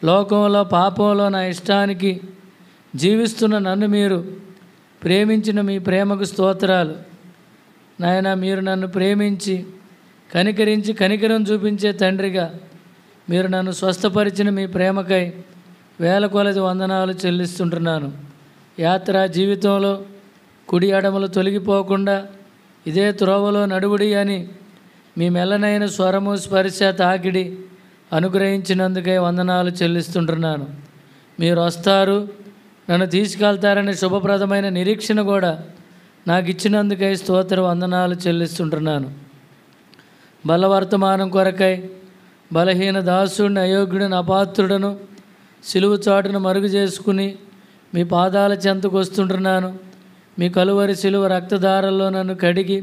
లోకంలో పాపంలో నా ఇష్టానికి జీవిస్తున్న నన్ను మీరు ప్రేమించిన మీ ప్రేమకు స్తోత్రాలు. నాయన, మీరు నన్ను ప్రేమించి కనికరించి కనికరం చూపించే తండ్రిగా మీరు నన్ను స్వస్థపరిచిన మీ ప్రేమకై వేల కొలది వందనాలు చెల్లిస్తుంటున్నాను. యాత్ర జీవితంలో కుడి ఎడమలు తొలగిపోకుండా ఇదే త్రోవలో నడువుడి అని మీ మెల్లనైన స్వరము స్పర్శ తాకిడి అనుగ్రహించినందుకై వందనాలు చెల్లిస్తుంటున్నాను. మీరు వస్తారు, నన్ను తీసుకెళ్తారనే శుభప్రదమైన నిరీక్షణ కూడా నాకు ఇచ్చినందుకై స్తోత్ర వందనాలు చెల్లిస్తుంటున్నాను. బలవర్తమానం కొరకై బలహీన దాసుడిని, అయోగ్యుడిని, అపాత్రుడను సిలువు చాటును మరుగు చేసుకుని మీ పాదాల చెంతకు వస్తుంటున్నాను. మీ కలువరి సిలువ రక్తధారల్లో నన్ను కడిగి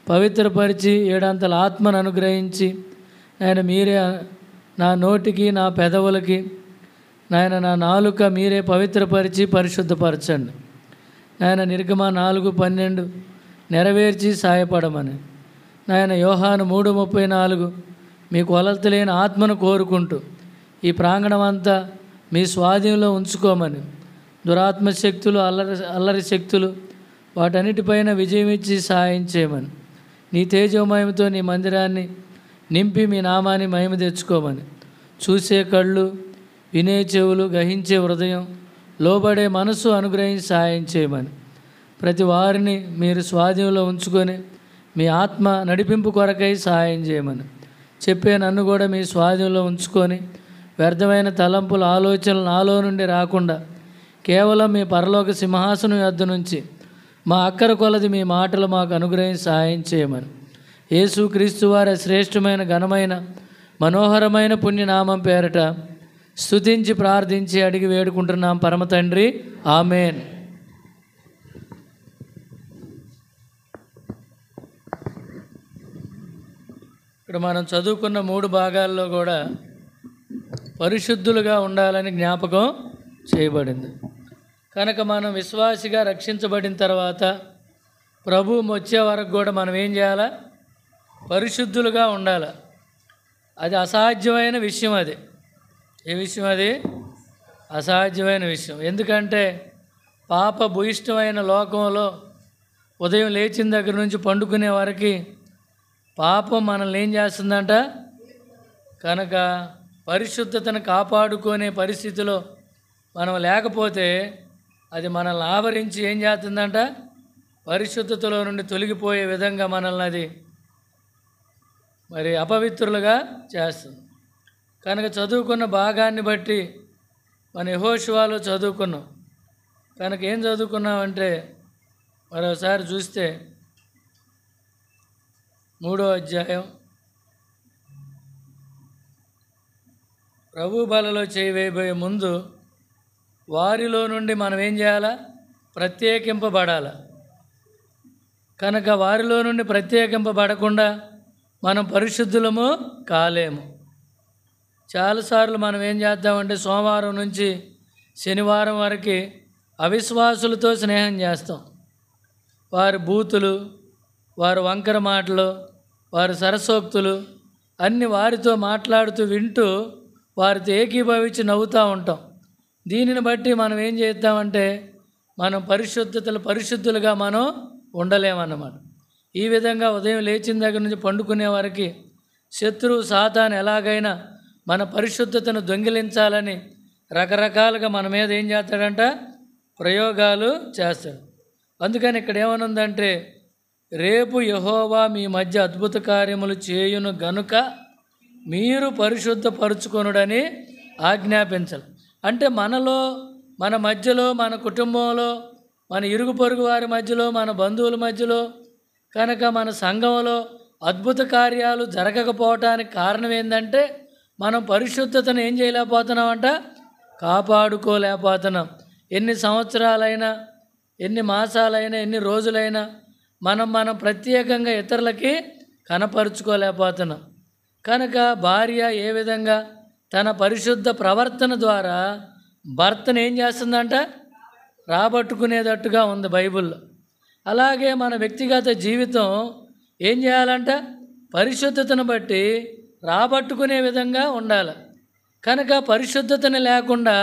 పవిత్రపరిచి ఏడంతల ఆత్మను అనుగ్రహించి నాయన మీరే నా నోటికి నా పెదవులకి నాయన నా నాలుక మీరే పవిత్రపరిచి పరిశుద్ధపరచండి. నాయన నిర్గమ 4:12 నెరవేర్చి సాయపడమని నాయన యోహాను 3:34 మీ కొలత లేని ఆత్మను కోరుకుంటూ ఈ ప్రాంగణం అంతా మీ స్వాధీనంలో ఉంచుకోమని, దురాత్మ శక్తులు, అల్లరి శక్తులు వాటన్నిటిపైన విజయం ఇచ్చి సహాయం చేయమని, నీ తేజోమయంతో నీ మందిరాన్ని నింపి మీ నామాన్ని మహిమ తెచ్చుకోమని, చూసే కళ్ళు, వినే చెవులు, గ్రహించే హృదయం, లోబడే మనసు అనుగ్రహించి సహాయం చేయమని, ప్రతి వారిని మీరు స్వాధీనంలో ఉంచుకొని మీ ఆత్మ నడిపింపు కొరకై సహాయం చేయమని, చెప్పే నన్ను కూడా మీ స్వాధీనంలో ఉంచుకొని వ్యర్థమైన తలంపుల ఆలోచనలు నాలో నుండి రాకుండా కేవలం మీ పరలోక సింహాసనం యొద్ద నుంచి మా అక్కర కొలది మీ మాటలు మాకు అనుగ్రహించి సహాయం చేయమని, యేసుక్రీస్తు వారి శ్రేష్టమైన ఘనమైన మనోహరమైన పుణ్యనామం పేరట స్తుతించి ప్రార్థించి అడిగి వేడుకుంటున్నాం పరమ తండ్రి, ఆమెన్. ఇక్కడ మనం చదువుకున్న 3 భాగాల్లో కూడా పరిశుద్ధులుగా ఉండాలని జ్ఞాపకం చేయబడింది. కనుక మనం విశ్వాసిగా రక్షించబడిన తర్వాత ప్రభు వచ్చే వరకు కూడా మనం ఏం చేయాలా? పరిశుద్ధులుగా ఉండాలి. అది అసాధ్యమైన విషయం. అది ఏ విషయం? అది అసాధ్యమైన విషయం. ఎందుకంటే పాప భూయిష్టమైన లోకంలో ఉదయం లేచిన దగ్గర నుంచి పండుకునే వరకు పాపం మనల్ని ఏం చేస్తుందంట? కనుక పరిశుద్ధతను కాపాడుకునే పరిస్థితిలో మనం లేకపోతే అది మనల్ని ఆవరించి ఏం చేస్తుందంట? పరిశుద్ధతలో నుండి తొలగిపోయే విధంగా మనల్ని అది మరి అపవిత్రులుగా చేస్తుంది. కనుక చదువుకున్న భాగాన్ని బట్టి మన యెహోషువలో చదువుకున్నాం. కనుక ఏం చదువుకున్నామంటే మరోసారి చూస్తే 3వ అధ్యాయం ప్రభు బలలో చేయి వేయబోయే ముందు వారిలో నుండి మనం ఏం చేయాలా? ప్రత్యేకింపబడాలి. కనుక వారిలో నుండి ప్రత్యేకింపబడకుండా మనం పరిశుద్ధులము కాలేము. చాలాసార్లు మనం ఏం చేద్దామంటే సోమవారం నుంచి శనివారం వరకు అవిశ్వాసులతో స్నేహం చేస్తాం. వారి బూతులు, వారి వంకర మాటలు, వారి సరసోక్తులు అన్నీ వారితో మాట్లాడుతూ వింటూ వారితో ఏకీభవించి నవ్వుతూ ఉంటాం. దీనిని బట్టి మనం ఏం చేద్దామంటే మనం పరిశుద్ధులుగా మనం ఉండలేమన్నమాట. ఈ విధంగా ఉదయం లేచిన దగ్గర నుంచి పండుకునే వరకు శత్రువు సాతాను ఎలాగైనా మన పరిశుద్ధతను దొంగిలించాలని రకరకాలుగా మన మీద ఏం చేస్తాడంట? ప్రయోగాలు చేస్తాడు. అందుకని ఇక్కడ ఏమనుందంటే రేపు యెహోవా మీ మధ్య అద్భుత కార్యములు చేయును గనుక మీరు పరిశుద్ధపరుచుకొనుడని ఆజ్ఞాపించాలి. అంటే మనలో, మన మధ్యలో, మన కుటుంబంలో, మన ఇరుగు పొరుగు వారి మధ్యలో, మన బంధువుల మధ్యలో, కనుక మన సంఘంలో అద్భుత కార్యాలు జరగకపోవటానికి కారణం ఏంటంటే మనం పరిశుద్ధతను ఏం చేయలేకపోతున్నామంట? కాపాడుకోలేకపోతున్నాం. ఎన్ని సంవత్సరాలైనా, ఎన్ని మాసాలైనా, ఎన్ని రోజులైనా మనం ప్రత్యేకంగా ఇతరులకి కనపరుచుకోలేకపోతున్నాం. కనుక భార్య ఏ విధంగా తన పరిశుద్ధ ప్రవర్తన ద్వారా భర్తను ఏం చేస్తుందంట? రాబట్టుకునేటట్టుగా ఉంది బైబిల్లో. అలాగే మన వ్యక్తిగత జీవితం ఏం చేయాలంట? పరిశుద్ధతను బట్టి రాబట్టుకునే విధంగా ఉండాలి. కనుక పరిశుద్ధతని లేకుండా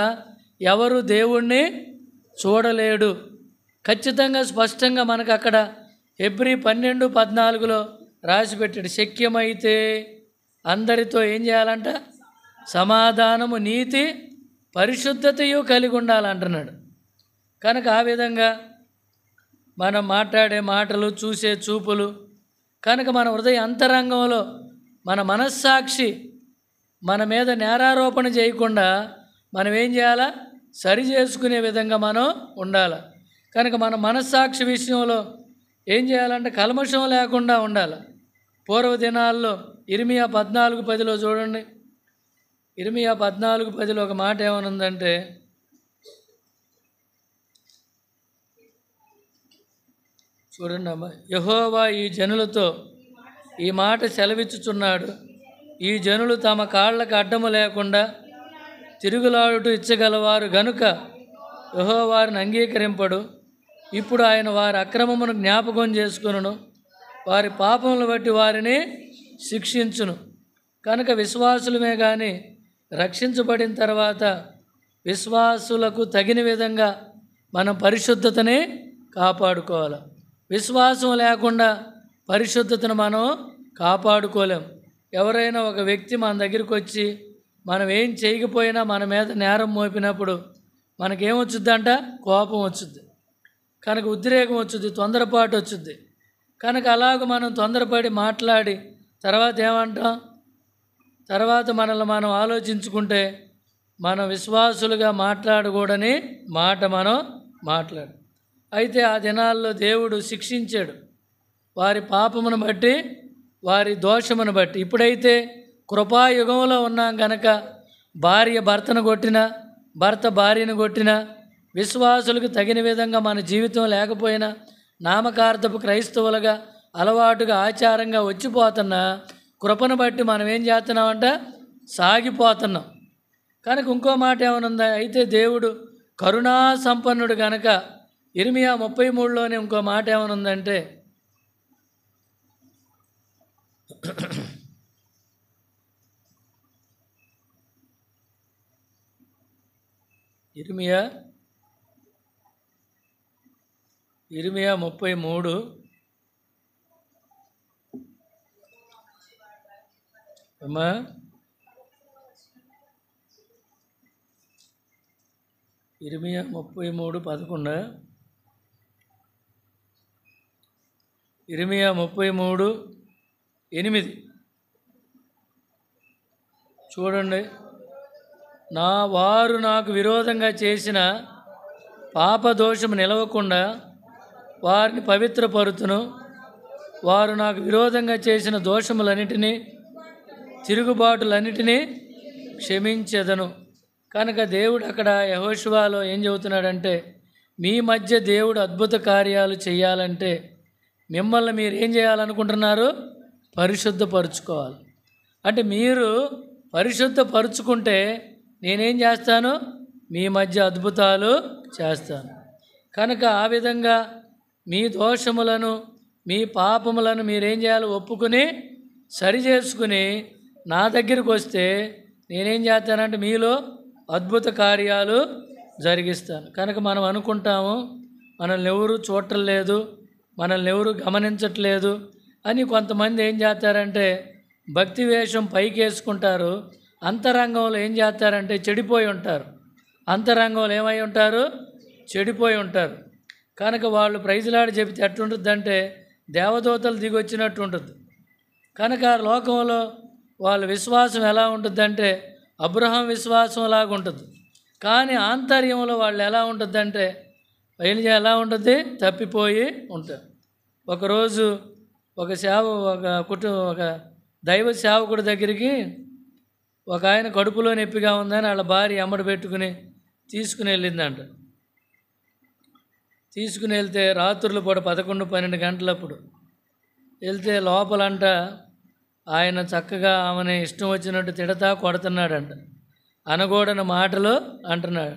ఎవరు దేవుణ్ణి చూడలేడు. ఖచ్చితంగా స్పష్టంగా మనకు అక్కడ హెబ్రీ 12:14 రాసి పెట్టాడు. శక్యమైతే అందరితో ఏం చేయాలంట? సమాధానము, నీతి, పరిశుద్ధతయు కలిగి ఉండాలంటున్నాడు. కనుక ఆ విధంగా మనం మాట్లాడే మాటలు, చూసే చూపులు, కనుక మన హృదయ అంతరంగంలో మన మనస్సాక్షి మన మీద నేరారోపణ చేయకుండా మనం ఏం చేయాలా? సరి చేసుకునే విధంగా మనం ఉండాలి. కనుక మన మనస్సాక్షి విషయంలో ఏం చేయాలంటే కల్మషం లేకుండా ఉండాలి. పూర్వ దినాల్లో ఇర్మియా 14:10 చూడండి. ఇర్మియా 14:10 ఒక మాట ఏమనుందంటే, చూడండి అమ్మా, యెహోవా ఈ జనులతో ఈ మాట సెలవిచ్చుచున్నాడు, ఈ జనులు తమ కాళ్ళకు అడ్డము లేకుండా తిరుగులాడుటూ ఇచ్చగలవారు గనుక యెహోవాను అంగీకరింపడు. ఇప్పుడు ఆయన వారి అక్రమమును జ్ఞాపకం చేసుకొనును, వారి పాపములను బట్టి వారిని శిక్షించును. కనుక విశ్వాసులమే కానీ రక్షించబడిన తర్వాత విశ్వాసులకు తగిన విధంగా మనం పరిశుద్ధతని కాపాడుకోవాలి. విశ్వాసం లేకుండా పరిశుద్ధతను మనం కాపాడుకోలేం. ఎవరైనా ఒక వ్యక్తి మన దగ్గరికి వచ్చి మనం ఏం చేయకపోయినా మన మీద నేరం మోపినప్పుడు మనకేమొచ్చుద్దంట? కోపం వచ్చుద్ది, కనుక ఉద్రేకం వచ్చుద్ది, తొందరపాటు వచ్చుద్ది. కనుక అలాగ మనం తొందరపడి మాట్లాడి తర్వాత ఏమంటాం? తర్వాత మనల్ని మనం ఆలోచించుకుంటే మనం విశ్వాసులుగా మాట్లాడకూడని మాట మనం మాట్లాడు. అయితే ఆ దినాల్లో దేవుడు శిక్షించాడు వారి పాపమును బట్టి, వారి దోషమును బట్టి. ఇప్పుడైతే కృపాయుగంలో ఉన్నాం కనుక భార్య భర్తను కొట్టినా, భర్త భార్యను కొట్టినా, విశ్వాసులకు తగిన విధంగా మన జీవితం లేకపోయినా నామకార్థపు క్రైస్తవులుగా అలవాటుగా ఆచారంగా వచ్చిపోతున్నా కృపను బట్టి మనం ఏం చేస్తున్నామంట? సాగిపోతున్నాం. కనుక ఇంకో మాట ఏమనుందా? అయితే దేవుడు కరుణా సంపన్నుడు కనుక ఇర్మియా 33లోనే ఇంకో మాట ఏమనుందంటే, ఇర్మియా 33 అమ్మా, ఇర్మియా 33:11, ఇర్మియా 33:8 చూడండి. నా వారు నాకు విరోధంగా చేసిన పాపదోషము నిలవకుండా వారిని పవిత్రపరుతును, వారు నాకు విరోధంగా చేసిన దోషములన్నిటినీ, తిరుగుబాటులన్నిటినీ క్షమించెదను. కనుక దేవుడు అక్కడ యెహోషువలో ఏం చెబుతున్నాడంటే, మీ మధ్య దేవుడు అద్భుత కార్యాలు చేయాలంటే మిమ్మల్ని మీరు ఏం చేయాలనుకుంటున్నారు? పరిశుద్ధపరుచుకోవాలి. అంటే మీరు పరిశుద్ధపరుచుకుంటే నేనేం చేస్తాను? మీ మధ్య అద్భుతాలు చేస్తాను. కనుక ఆ విధంగా మీ దోషములను, మీ పాపములను మీరేం చేయాలి? ఒప్పుకుని సరి చేసుకుని నా దగ్గరికి వస్తే నేనేం చేస్తానంటే మీలో అద్భుత కార్యాలు జరిగిస్తాను. కనుక మనం అనుకుంటాము మనల్ని ఎవరు చూడటం లేదు, మనల్ని ఎవరు గమనించట్లేదు అని. కొంతమంది ఏం చేస్తారంటే భక్తి వేషం పైకి వేసుకుంటారు, అంతరంగంలో ఏం చేస్తారంటే చెడిపోయి ఉంటారు. అంతరంగంలో ఏమై ఉంటారు? చెడిపోయి ఉంటారు. కనుక వాళ్ళు ప్రైజ్లాడి చెబితే ఎట్టుంటుందంటే దేవదూతలు దిగి వచ్చినట్టు ఉంటుంది. కనుక లోకంలో వాళ్ళ విశ్వాసం ఎలా ఉంటుందంటే అబ్రహాం విశ్వాసం లాగా ఉంటుంది. కానీ ఆంతర్యంలో వాళ్ళు ఎలా ఉంటుందంటే ఎలా ఉంటుంది? తప్పిపోయి ఉంటారు. ఒకరోజు ఒక దైవ సేవకుడి దగ్గరికి ఒక ఆయన కడుపులో నొప్పిగా ఉందని వాళ్ళ భార్య అమ్మడి పెట్టుకుని తీసుకుని వెళ్ళిందంట. తీసుకుని వెళ్తే రాత్రులు పూట 11-12 గంటలప్పుడు వెళ్తే లోపలంట ఆయన చక్కగా ఆమెని ఇష్టం వచ్చినట్టు తిడతా కొడుతున్నాడంట, అనకూడని మాటలు అంటున్నాడు.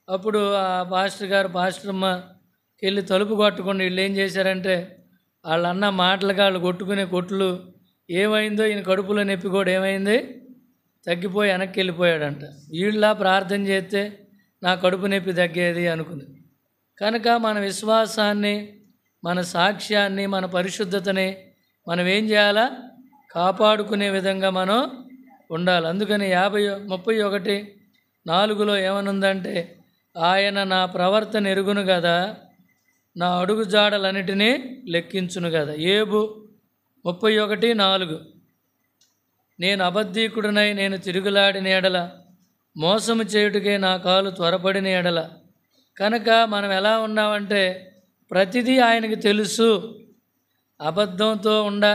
అప్పుడు ఆ పాస్టర్మ్మకి వెళ్ళి తలుపు కొట్టకుండా వీళ్ళు ఏం చేశారంటే వాళ్ళు అన్న మాటలుగా వాళ్ళు కొట్టుకునే కొట్లు ఏమైందో ఈయన కడుపులో నొప్పి కూడా ఏమైంది తగ్గిపోయి వెనక్కి వెళ్ళిపోయాడంట. వీళ్ళ ప్రార్థన చేస్తే నా కడుపు నొప్పి తగ్గేది అనుకుని. కనుక మన విశ్వాసాన్ని, మన సాక్ష్యాన్ని, మన పరిశుద్ధతని మనం ఏం చేయాలా? కాపాడుకునే విధంగా మనం ఉండాలి. అందుకని 31:4 ఏమనుందంటే, ఆయన నా ప్రవర్తన ఎరుగును కదా, నా అడుగు జాడలన్నిటినీ లెక్కించును కదా. ఏబు 31:4 నేను అబద్ధీకుడినై నేను తిరుగులాడిన ఎడల, మోసము చేయుటకే నా కాలు త్వరపడిన ఎడల. కనుక మనం ఎలా ఉన్నామంటే ప్రతిదీ ఆయనకి తెలుసు. అబద్ధంతో ఉండా,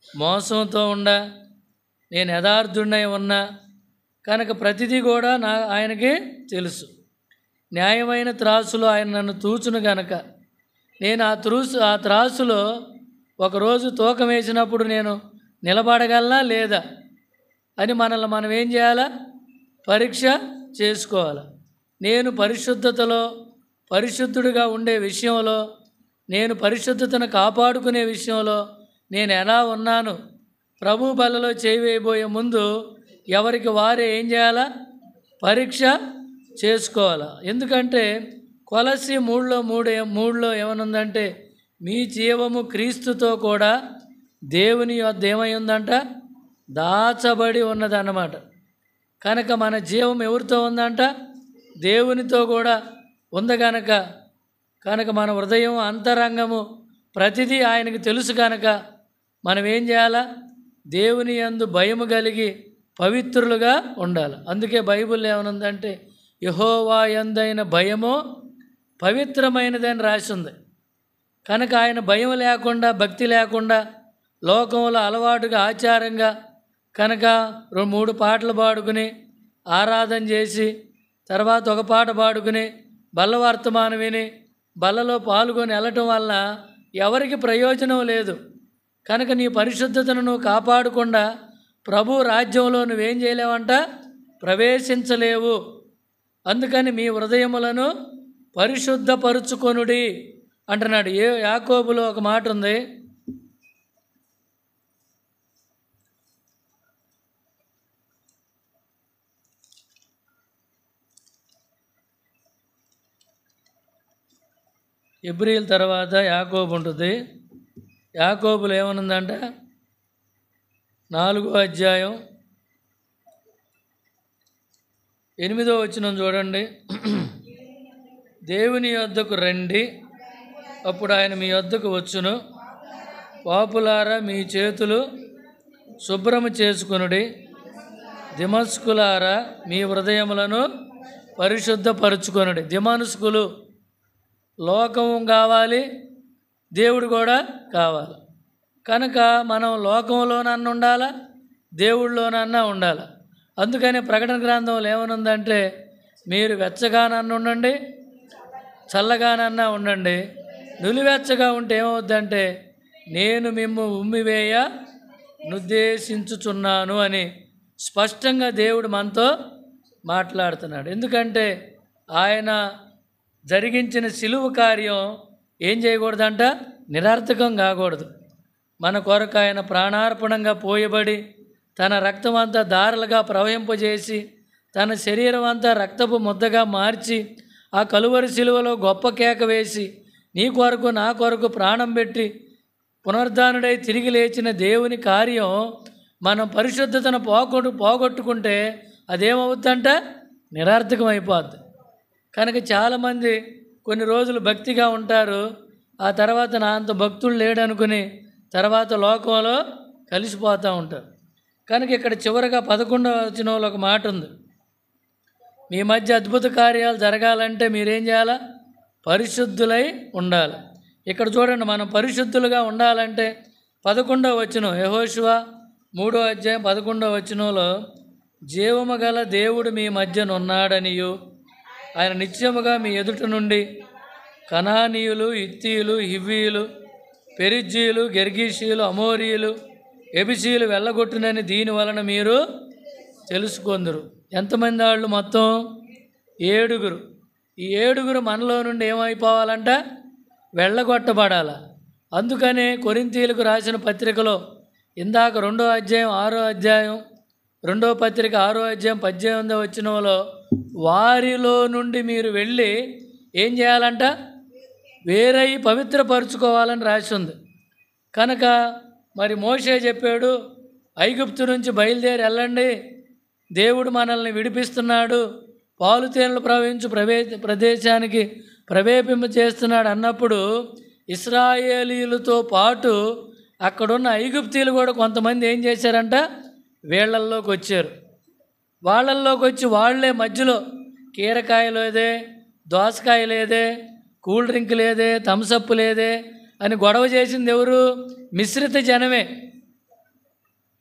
మోసంతో ఉండా, నేను యథార్థుడినై ఉన్నా కనుక ప్రతిదీ కూడా ఆయనకి తెలుసు. న్యాయమైన త్రాసులో ఆయన నన్ను తూచును కనుక నేను ఆ త్రాసులో ఒకరోజు తూకం వేసినప్పుడు నేను నిలబడగలనా లేదా అని మనల్ని మనం ఏం చేయాలా? పరీక్ష చేసుకోవాలి. నేను పరిశుద్ధతలో, పరిశుద్ధుడిగా ఉండే విషయంలో, నేను పరిశుద్ధతను కాపాడుకునే విషయంలో నేను ఎలా ఉన్నాను? ప్రభు బలలో చేయబోయే ముందు ఎవరికి వారే ఏం చేయాలా? పరీక్ష చేసుకోవాలా. ఎందుకంటే కొలస్సీ 3:3 ఏమనుందంటే, మీ జీవము క్రీస్తుతో కూడా దేవుని యొద్ద ఏమై ఉందంట? దాచబడి ఉన్నదన్నమాట. కనుక మన జీవం ఎవరితో ఉందంట? దేవునితో కూడా ఉంది కనుక మన హృదయం, అంతరంగము ప్రతిదీ ఆయనకు తెలుసు కనుక మనం ఏం చేయాలా? దేవుని యందు భయము కలిగి పవిత్రులుగా ఉండాలి. అందుకే బైబిల్ ఏమనుందంటే, యెహోవా యందైన భయము పవిత్రమైనదని రాసి ఉంది. కనుక ఆయన భయం లేకుండా, భక్తి లేకుండా, లోకంలో అలవాటుగా, ఆచారంగా కనుక 3 పాటలు పాడుకుని ఆరాధన చేసి తర్వాత ఒక పాట పాడుకుని బల్ల వర్తమానం విని బల్లలో పాల్గొని వెళ్ళటం వల్ల ఎవరికి ప్రయోజనం లేదు. కనుక నీ పరిశుద్ధతను నువ్వు కాపాడకుండా ప్రభు రాజ్యంలో నువ్వేం చేయలేవంట? ప్రవేశించలేవు. అందుకని మీ హృదయములను పరిశుద్ధపరుచుకొనుడి అంటున్నాడు. యాకోబులో ఒక మాట ఉంది, ఎబ్రీల తర్వాత యాకోబు ఉంటుంది. యాకోబులో ఏమనుందంట? 4:8 చూడండి. దేవుని యొద్దకు రండి, అప్పుడు ఆయన మీ యొద్దకు వచ్చును. పాపులారా మీ చేతులు శుభ్రము చేసుకొనుడి, దిమస్కులారా మీ హృదయములను పరిశుద్ధపరచుకొనుడి. దిమస్కులు లోకం కావాలి, దేవుడు కూడా కావాలి. కనుక మనం లోకంలోనన్నా ఉండాలా, దేవుళ్ళలోనన్నా ఉండాలి. అందుకని ప్రకటన గ్రంథంలో ఏమనుందంటే, మీరు వెచ్చగానన్నా ఉండండి, చల్లగానన్నా ఉండండి. నులివెచ్చగా ఉంటే ఏమవుద్దంటే, నేను మిమ్ము ఉమ్మివేయ నుద్దేశించుచున్నాను అని స్పష్టంగా దేవుడు మనతో మాట్లాడుతున్నాడు. ఎందుకంటే ఆయన జరిగించిన సిలువ కార్యం ఏం చేయకూడదంట? నిరర్థకం కాకూడదు. మన కొరకు ఆయన ప్రాణార్పణంగా పోయబడి తన రక్తం అంతా దారలుగా ప్రవహింపజేసి తన శరీరం అంతా రక్తపు ముద్దగా మార్చి ఆ కలువరి సిలువలో గొప్ప కేక వేసి నీ కొరకు నా కొరకు ప్రాణం పెట్టి పునరుద్ధానుడై తిరిగి లేచిన దేవుని కార్యం మనం పరిశుద్ధతను పోగొట్టుకుంటే అదేమవుద్దంట? నిరర్థకం అయిపోద్ది. కనుక చాలామంది కొన్ని రోజులు భక్తిగా ఉంటారు, ఆ తర్వాత నా అంత భక్తులు లేడనుకుని తర్వాత లోకంలో కలిసిపోతూ ఉంటారు. కనుక ఇక్కడ చివరగా 11వ వచనంలో ఒక మాట ఉంది, మీ మధ్య అద్భుత కార్యాలు జరగాలంటే మీరేం చేయాలా? పరిశుద్ధులై ఉండాలి. ఇక్కడ చూడండి, మనం పరిశుద్ధులుగా ఉండాలంటే 11వ వచనం, యెహోషువ 3:11 వచనంలో, జీవము గల దేవుడు మీ మధ్యనున్నాడనియు ఆయన నిత్యముగా మీ ఎదుట నుండి కనానీయులు, హిత్తీయులు, హివ్వీయులు, పెరిజ్జీయులు, గెర్గీషీయులు, అమోరీయులు, ఎబిసీయులు వెళ్ళగొట్టునని దీని వలన మీరు తెలుసుకొందురు. ఎంతమంది వాళ్ళు? మొత్తం 7. ఈ 7 మనలో నుండి ఏమైపోవాలంట? వెళ్ళగొట్టబడాల. అందుకనే కొరింథీయులకు రాసిన పత్రికలో ఇందాక 2వ అధ్యాయం 6వ అధ్యాయం రెండో పత్రిక 6వ అధ్యాయం 18వ వచనంలో వారిలో నుండి మీరు వెళ్ళి ఏం చేయాలంట? వేరై పవిత్రపరుచుకోవాలని రాసి ఉంది. కనుక మరి మోషే చెప్పాడు, ఐగుప్తు నుంచి బయలుదేరి వెళ్ళండి, దేవుడు మనల్ని విడిపిస్తున్నాడు, పాలుతేనెలు ప్రవహించు ప్రదేశానికి ప్రవేశింప చేస్తున్నాడు అన్నప్పుడు ఇశ్రాయేలీలతో పాటు అక్కడున్న ఐగుప్తీయులు కూడా కొంతమంది ఏం చేశారంట? వీళ్ళల్లోకి వచ్చారు. వాళ్ళల్లోకి వచ్చి వాళ్ళే మధ్యలో కీరకాయ లేదే, దోసకాయ లేదే, కూల్ డ్రింక్ లేదే, థమ్సప్ లేదే అని గొడవ చేసింది ఎవరు? మిశ్రిత జనమే.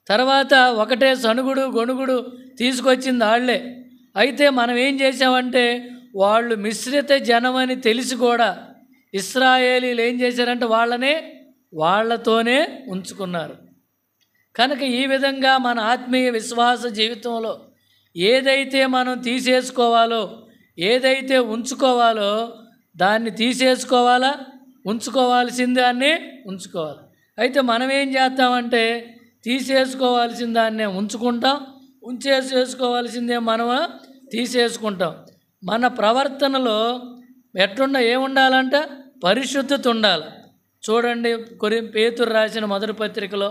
తర్వాత ఒకటే సణుగుడు గొణుగుడు తీసుకొచ్చింది వాళ్ళే. అయితే మనం ఏం చేసామంటే వాళ్ళు మిశ్రిత జనమని తెలిసి కూడా ఇశ్రాయేలీలు ఏం చేశారంటే వాళ్ళతోనే ఉంచుకున్నారు. కనుక ఈ విధంగా మన ఆత్మీయ విశ్వాస జీవితంలో ఏదైతే మనం తీసేసుకోవాలో, ఏదైతే ఉంచుకోవాలో దాన్ని తీసేసుకోవాలా, ఉంచుకోవాల్సిన దాన్ని ఉంచుకోవాలి. అయితే మనం ఏం చేస్తామంటే తీసేసుకోవాల్సిన దాన్నే ఉంచుకుంటాం, ఉంచేసుకోవాల్సిందే మనం తీసేసుకుంటాం. మన ప్రవర్తనలో ఏముండాలంట? పరిశుద్ధత ఉండాలి. చూడండి పేతురు రాసిన మొదటి పత్రికలో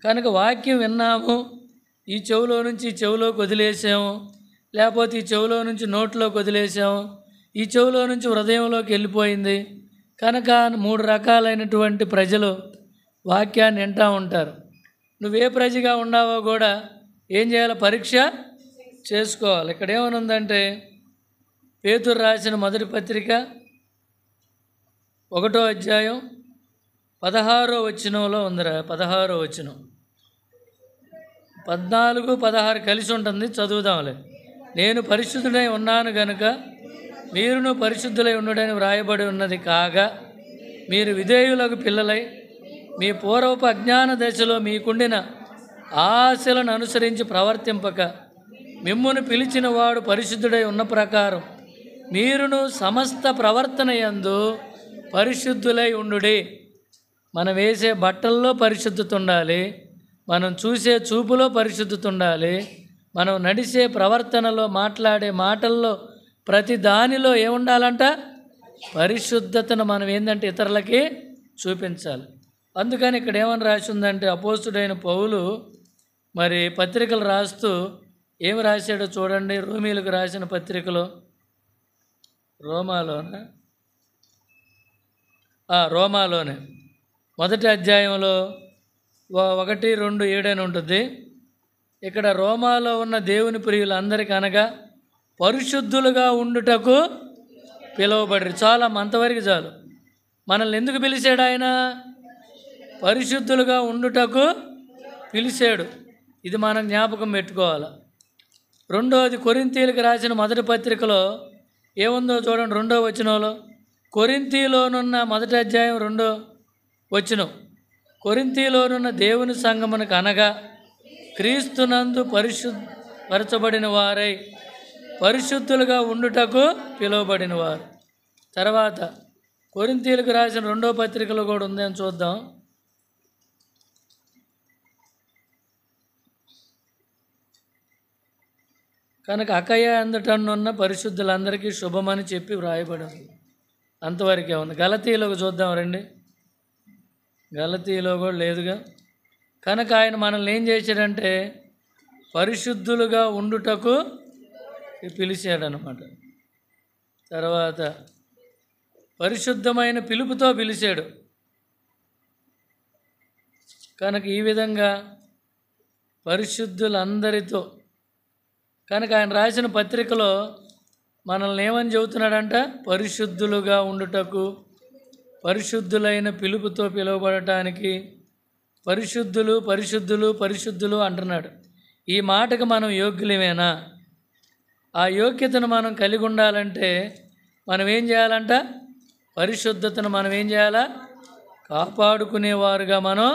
కనుక వాక్యం విన్నాము, ఈ చెవులో నుంచి ఈ చెవులోకి వదిలేసాము, లేకపోతే ఈ చెవులో నుంచి నోట్లోకి వదిలేసాము, ఈ చెవులో నుంచి హృదయంలోకి వెళ్ళిపోయింది. కనుక 3 రకాలైనటువంటి ప్రజలు వాక్యాన్ని వింటూ ఉంటారు. నువ్వే ప్రజగా ఉన్నావో కూడా ఏం చేయాలి? పరీక్ష చేసుకోవాలి. ఇక్కడ ఏమనుందంటే పేతురు రాసిన మొదటి పత్రిక 1వ అధ్యాయం 16వ వచనంలో ఉందిరా. 16వ వచనం 14, 16 కలిసి ఉంటుంది, చదువుదాంలే. నేను పరిశుద్ధుడై ఉన్నాను గనుక మీరును పరిశుద్ధులై ఉండుడని వ్రాయబడి ఉన్నది కాగా, మీరు విధేయులకు పిల్లలై మీ పూర్వపు అజ్ఞాన దశలో మీకుండిన ఆశలను అనుసరించి ప్రవర్తింపక మిమ్మును పిలిచిన వాడు పరిశుద్ధుడై ఉన్న ప్రకారం మీరును సమస్త ప్రవర్తన యందు పరిశుద్ధులై ఉండుడి. మనం వేసే బట్టల్లో పరిశుద్ధత ఉండాలి, మనం చూసే చూపులో పరిశుద్ధత ఉండాలి, మనం నడిచే ప్రవర్తనలో, మాట్లాడే మాటల్లో, ప్రతి దానిలో ఏముండాలంట? పరిశుద్ధతను మనం ఏంటంటే ఇతరులకి చూపించాలి. అందుకని ఇక్కడ ఏమని రాసి ఉందంటే అపోస్తుడైన పౌలు మరి పత్రికలు రాస్తూ ఏమి రాశాడో చూడండి. రోమీలకు రాసిన పత్రికలో రోమాలోనే మొదటి అధ్యాయంలో 1, 2, 7 అని ఉంటుంది. ఇక్కడ రోమాలో ఉన్న దేవుని ప్రియులందరికీ అనగా పరిశుద్ధులుగా ఉండుటకు పిలువబడి. చాలా అంతవరకు చాలు. మనల్ని ఎందుకు పిలిచాడు ఆయన? పరిశుద్ధులుగా ఉండుటకు పిలిచాడు. ఇది మనం జ్ఞాపకం పెట్టుకోవాలి. రెండోది కొరింథీయులకు రాసిన మొదటి పత్రికలో ఏముందో చూడండి. 2వ వచనంలో కొరింథీలోనున్న మొదటి అధ్యాయం 2వ వచనం, కొరింథీలోనున్న దేవుని సంగమునకు అనగా క్రీస్తునందు పరిశుద్ధపరచబడిన వారై పరిశుద్ధులుగా ఉండుటకు పిలువబడిన వారు. తర్వాత కొరింథీయులకు రాసిన 2వ పత్రికలో కూడా ఉంది అని చూద్దాం. కనుక అకయ అందటనున్న పరిశుద్ధులందరికీ శుభమని చెప్పి వ్రాయబడింది. అంతవరకే ఉంది. గలతీలోకి చూద్దాం రండి. గలతీలో కూడా లేదుగా. కనుక ఆయన మనల్ని ఏం చేశాడంటే పరిశుద్ధులుగా ఉండుటకు పిలిచాడనమాట. తర్వాత పరిశుద్ధమైన పిలుపుతో పిలిచాడు. కనుక ఈ విధంగా పరిశుద్ధులందరితో, కనుక ఆయన రాసిన పత్రికలో మనల్ని ఏమని చెబుతున్నాడంట? పరిశుద్ధులుగా ఉండుటకు, పరిశుద్ధులైన పిలుపుతో పిలువబడటానికి పరిశుద్ధులు పరిశుద్ధులు పరిశుద్ధులు అంటున్నాడు. ఈ మాటకు మనం యోగ్యులమేనా? ఆ యోగ్యతను మనం కలిగి ఉండాలంటే మనం ఏం చేయాలంట? పరిశుద్ధతను మనం ఏం చేయాలా? కాపాడుకునేవారుగా మనం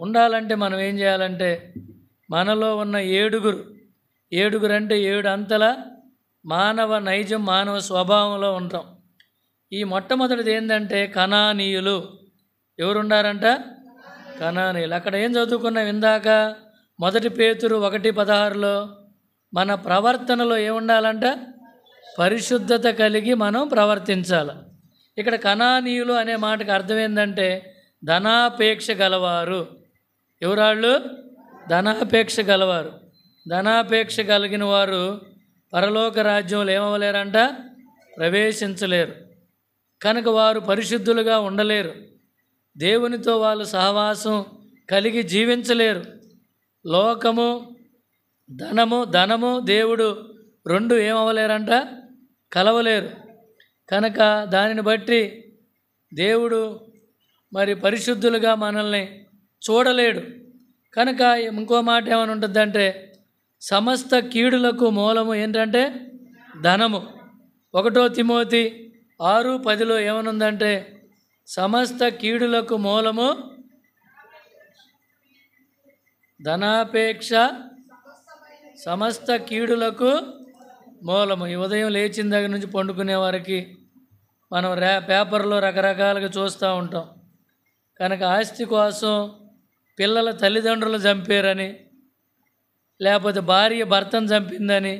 ఉండాలంటే మనం ఏం చేయాలంటే మనలో ఉన్న ఏడుగురు అంటే 7 అంతల మానవ నైజం, మానవ స్వభావంలో ఉంటాం. ఈ మొట్టమొదటిది ఏంటంటే కనానీయులు. ఎవరున్నారంట? కనానీయులు. అక్కడ ఏం చదువుకున్నాం ఇందాక? 1 పేతురు 1:16లో మన ప్రవర్తనలో ఏముండాలంట? పరిశుద్ధత కలిగి మనం ప్రవర్తించాలి. ఇక్కడ కనానీయులు అనే మాటకు అర్థం ఏంటంటే ధనాపేక్ష గలవారు. ఎవరాళ్ళు? ధనాపేక్ష గలవారు. ధనాపేక్ష కలిగిన వారు పరలోక రాజ్యంలో ఏమవ్వలేరంట? ప్రవేశించలేరు. కనుక వారు పరిశుద్ధులుగా ఉండలేరు. దేవునితో వాళ్ళు సహవాసం కలిగి జీవించలేరు. లోకము, ధనము దేవుడు రెండు ఏమవ్వలేరంట? కలవలేరు. కనుక దానిని బట్టి దేవుడు మరి పరిశుద్ధులుగా మనల్ని చూడలేడు. కనుక ఇంకో మాట ఏమని ఉంటుందంటే సమస్త కీడులకు మూలము ఏంటంటే ధనము. 1 తిమోతి 6:10లో ఏమనుందంటే సమస్త కీడులకు మూలము ధనాపేక్ష, సమస్త కీడులకు మూలము. ఈ ఉదయం లేచిన దగ్గర నుంచి పండుకునే వారికి మనం పేపర్లో రకరకాలుగా చూస్తూ ఉంటాం. కనుక ఆస్తి కోసం పిల్లల తల్లిదండ్రులు చంపారని, లేకపోతే భార్య భర్తను చంపిందని,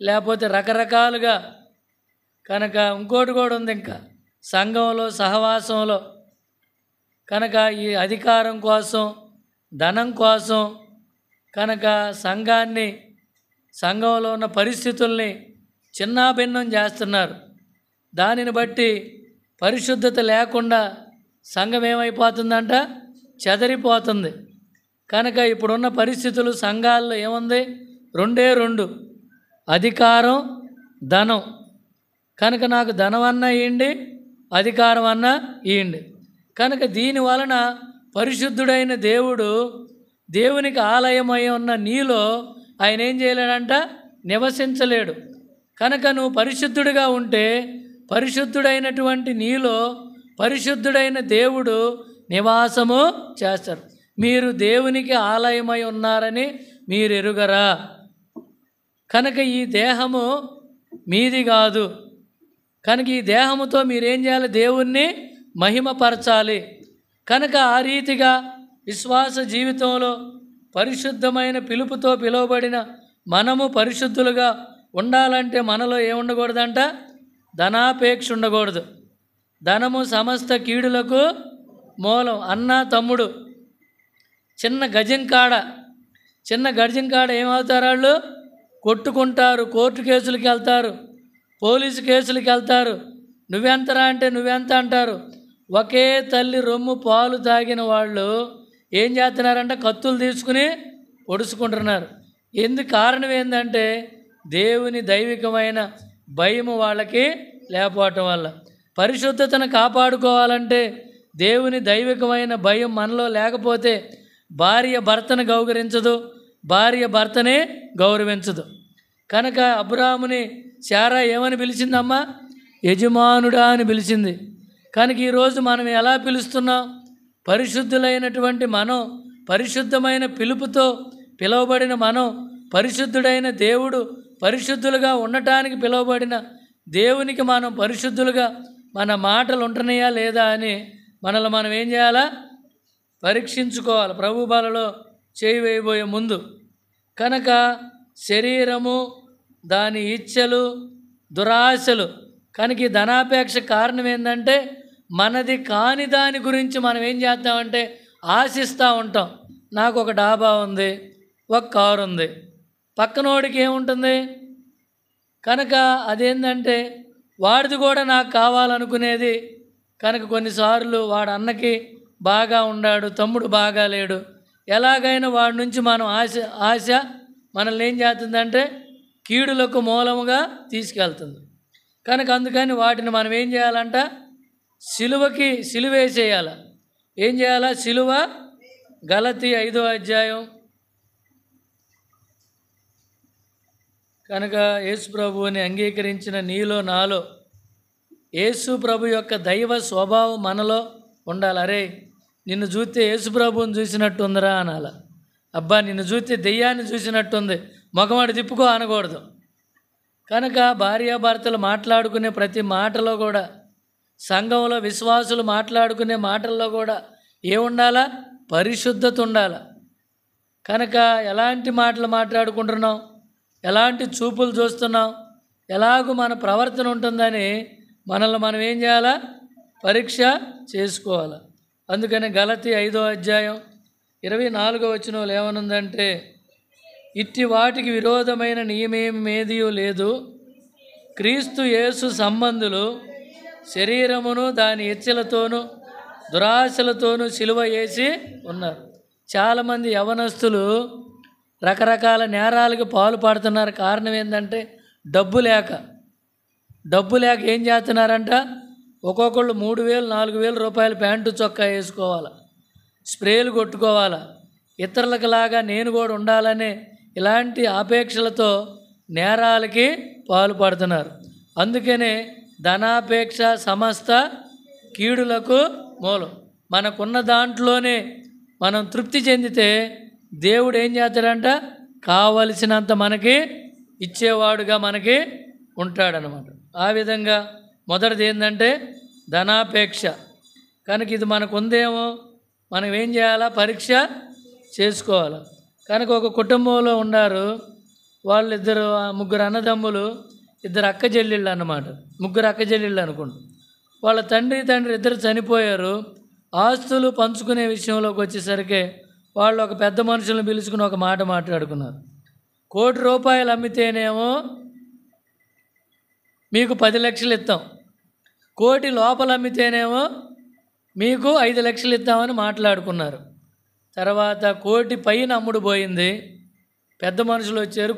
లేకపోతే రకరకాలుగా. కనుక ఇంకోటి కూడా ఉంది, ఇంకా సంఘంలో సహవాసంలో కనుక ఈ అధికారం కోసం, ధనం కోసం కనుక సంఘంలో ఉన్న పరిస్థితుల్ని చిన్నాభిన్నం చేస్తున్నారు. దానిని బట్టి పరిశుద్ధత లేకుండా సంఘం ఏమైపోతుందంట? చెదరిపోతుంది. కనుక ఇప్పుడున్న పరిస్థితులు సంఘాల్లో ఏముంది? 2 అధికారం, ధనం. కనుక నాకు ధనం అన్నా ఇవ్వండి, అధికారం అన్నా ఇవ్వండి. కనుక దీని వలన పరిశుద్ధుడైన దేవుడు, దేవునికి ఆలయమై ఉన్న నీలో ఆయన ఏం చేయలేడంట? నివసించలేడు. కనుక నువ్వు పరిశుద్ధుడిగా ఉంటే పరిశుద్ధుడైనటువంటి నీలో పరిశుద్ధుడైన దేవుడు నివాసము చేస్తారు. మీరు దేవునికి ఆలయమై ఉన్నారని మీరు ఎరుగరా? కనుక ఈ దేహము మీది కాదు. కనుక ఈ దేహముతో మీరేం చేయాలి? దేవుణ్ణి మహిమపరచాలి. కనుక ఆ రీతిగా విశ్వాస జీవితంలో పరిశుద్ధమైన పిలుపుతో పిలువబడిన మనము పరిశుద్ధులుగా ఉండాలంటే మనలో ఏముండకూడదంట? ధనాపేక్ష ఉండకూడదు. ధనము సమస్త కీడులకు మూలం. అన్న తమ్ముడు చిన్న గజం కాడ ఏమవుతారు? వాళ్ళు కొట్టుకుంటారు, కోర్టు కేసులకి వెళ్తారు, పోలీసు కేసులకి వెళ్తారు. నువ్వెంతరా అంటే నువ్వెంత అంటారు. ఒకే తల్లి రొమ్ము పాలు తాగిన వాళ్ళు ఏం చేస్తున్నారంటే కత్తులు తీసుకుని పొడుచుకుంటున్నారు. ఎందుకు? కారణం ఏంటంటే దేవుని దైవికమైన భయము వాళ్ళకి లేకపోవటం వల్ల. పరిశుద్ధతను కాపాడుకోవాలంటే దేవుని దైవికమైన భయం మనలో లేకపోతే భార్య భర్తను గౌరవించదు, భార్య భర్తనే గౌరవించదు. కనుక అబ్రాహాముని శారా ఏమని పిలిచిందమ్మా? యజమానుడా అని పిలిచింది. కనుక ఈరోజు మనం ఎలా పిలుస్తున్నాం? పరిశుద్ధులైనటువంటి మనం, పరిశుద్ధమైన పిలుపుతో పిలువబడిన మనం, పరిశుద్ధుడైన దేవుడు పరిశుద్ధులుగా ఉండటానికి పిలువబడిన దేవునికి మనం పరిశుద్ధులుగా మన మాటలు ఉంటున్నాయా లేదా అని మనల్ని మనం ఏం చేయాలా? పరీక్షించుకోవాలి ప్రభు బలలో చేయి వేయబోయే ముందు. కనుక శరీరము, దాని ఇచ్చలు, దురాశలు. కనుక ఈ ధనాపేక్ష కారణం ఏంటంటే మనది కాని దాని గురించి మనం ఏం చేస్తామంటే ఆశిస్తూ ఉంటాం. నాకు ఒక డాబా ఉంది, ఒక కారు ఉంది, పక్కనోడికి ఏముంటుంది? కనుక అదేంటంటే వాడిది కూడా నాకు కావాలనుకునేది. కనుక కొన్నిసార్లు వాడు అన్నకి బాగా ఉన్నాడు, తమ్ముడు బాగా లేడు, ఎలాగైనా వాడి నుంచి మనం ఆశ మనల్ని ఏం చేస్తుందంటే కీడులకు మూలముగా తీసుకెళ్తుంది. కనుక అందుకని వాటిని మనం ఏం చేయాలంట? సిలువేసేయాల. ఏం చేయాలా? సిలువ. గలతీ 5వ అధ్యాయం. కనుక యేసు ప్రభువుని అంగీకరించిన నీలో నాలో యేసు ప్రభు యొక్క దైవ స్వభావం మనలో ఉండాలి. అరే నిన్ను చూస్తే యేసు ప్రభువుని చూసినట్టుందిరా అనాల. అబ్బా నిన్ను చూస్తే దెయ్యాన్ని చూసినట్టుంది, మొగమాడు తిప్పుకో అనకూడదు. కనుక భార్యాభర్తలు మాట్లాడుకునే ప్రతి మాటలో కూడా సంఘంలో విశ్వాసులు మాట్లాడుకునే మాటల్లో కూడా ఏముండాలా? పరిశుద్ధత ఉండాలి. కనుక ఎలాంటి మాటలు మాట్లాడుకుంటున్నాం, ఎలాంటి చూపులు చూస్తున్నాం, ఎలాగూ మన ప్రవర్తన ఉంటుందని మనల్ని మనం ఏం చేయాలా? పరీక్ష చేసుకోవాలి. అందుకని గలతీ 5వ అధ్యాయం 24వ వచనంలో ఏమనుందంటే, ఇట్టి వాటికి విరోధమైన నియమేమేదియూ లేదు, క్రీస్తు యేసు సంబంధులు శరీరమును దాని ఇచ్చలతోనూ దురాశలతోనూ సిలువ వేసి ఉన్నారు. చాలామంది యవనస్తులు రకరకాల నేరాలకు పాల్పడుతున్నారు. కారణం ఏంటంటే డబ్బు లేక ఏం చేస్తున్నారంట? ఒక్కొక్కళ్ళు 3,000 4,000 రూపాయల ప్యాంటు చొక్కా వేసుకోవాలి, స్ప్రేలు కొట్టుకోవాలా, ఇతరులకు లాగా నేను కూడా ఉండాలనే ఇలాంటి ఆపేక్షలతో నేరాలకి పాల్పడుతున్నారు. అందుకనే ధనాపేక్ష సమస్త కీడులకు మూలం. మనకున్న దాంట్లోనే మనం తృప్తి చెందితే దేవుడు ఏం చేస్తాడంట? కావలసినంత మనకి ఇచ్చేవాడుగా మనకి ఉంటాడనమాట. ఆ విధంగా మొదటిది ఏంటంటే ధనాపేక్ష. కనుక ఇది మనకు ఉందేమో, మనం ఏం చేయాలా? పరీక్ష చేసుకోవాలి. కనుక ఒక కుటుంబంలో ఉన్నారు, వాళ్ళిద్దరు 3 అన్నదమ్ములు, 2 అక్క చెల్లెళ్ళు అన్నమాట. 3 అక్క చెల్లెళ్ళు అనుకుంటా. వాళ్ళ తండ్రి ఇద్దరు చనిపోయారు. ఆస్తులు పంచుకునే విషయంలోకి వచ్చేసరికి వాళ్ళు ఒక పెద్ద మనుషులను పిలుచుకుని ఒక మాట మాట్లాడుకున్నారు. 1,00,00,000 రూపాయలు అమ్మితేనేమో మీకు 10 లక్షలు ఇస్తాం, 1,00,00,000 లోపల అమ్మితేనేమో మీకు 5 లక్షలు ఇస్తామని మాట్లాడుకున్నారు. తర్వాత 1,00,00,000 పైన అమ్ముడు పోయింది. పెద్ద మనుషులు వచ్చారు,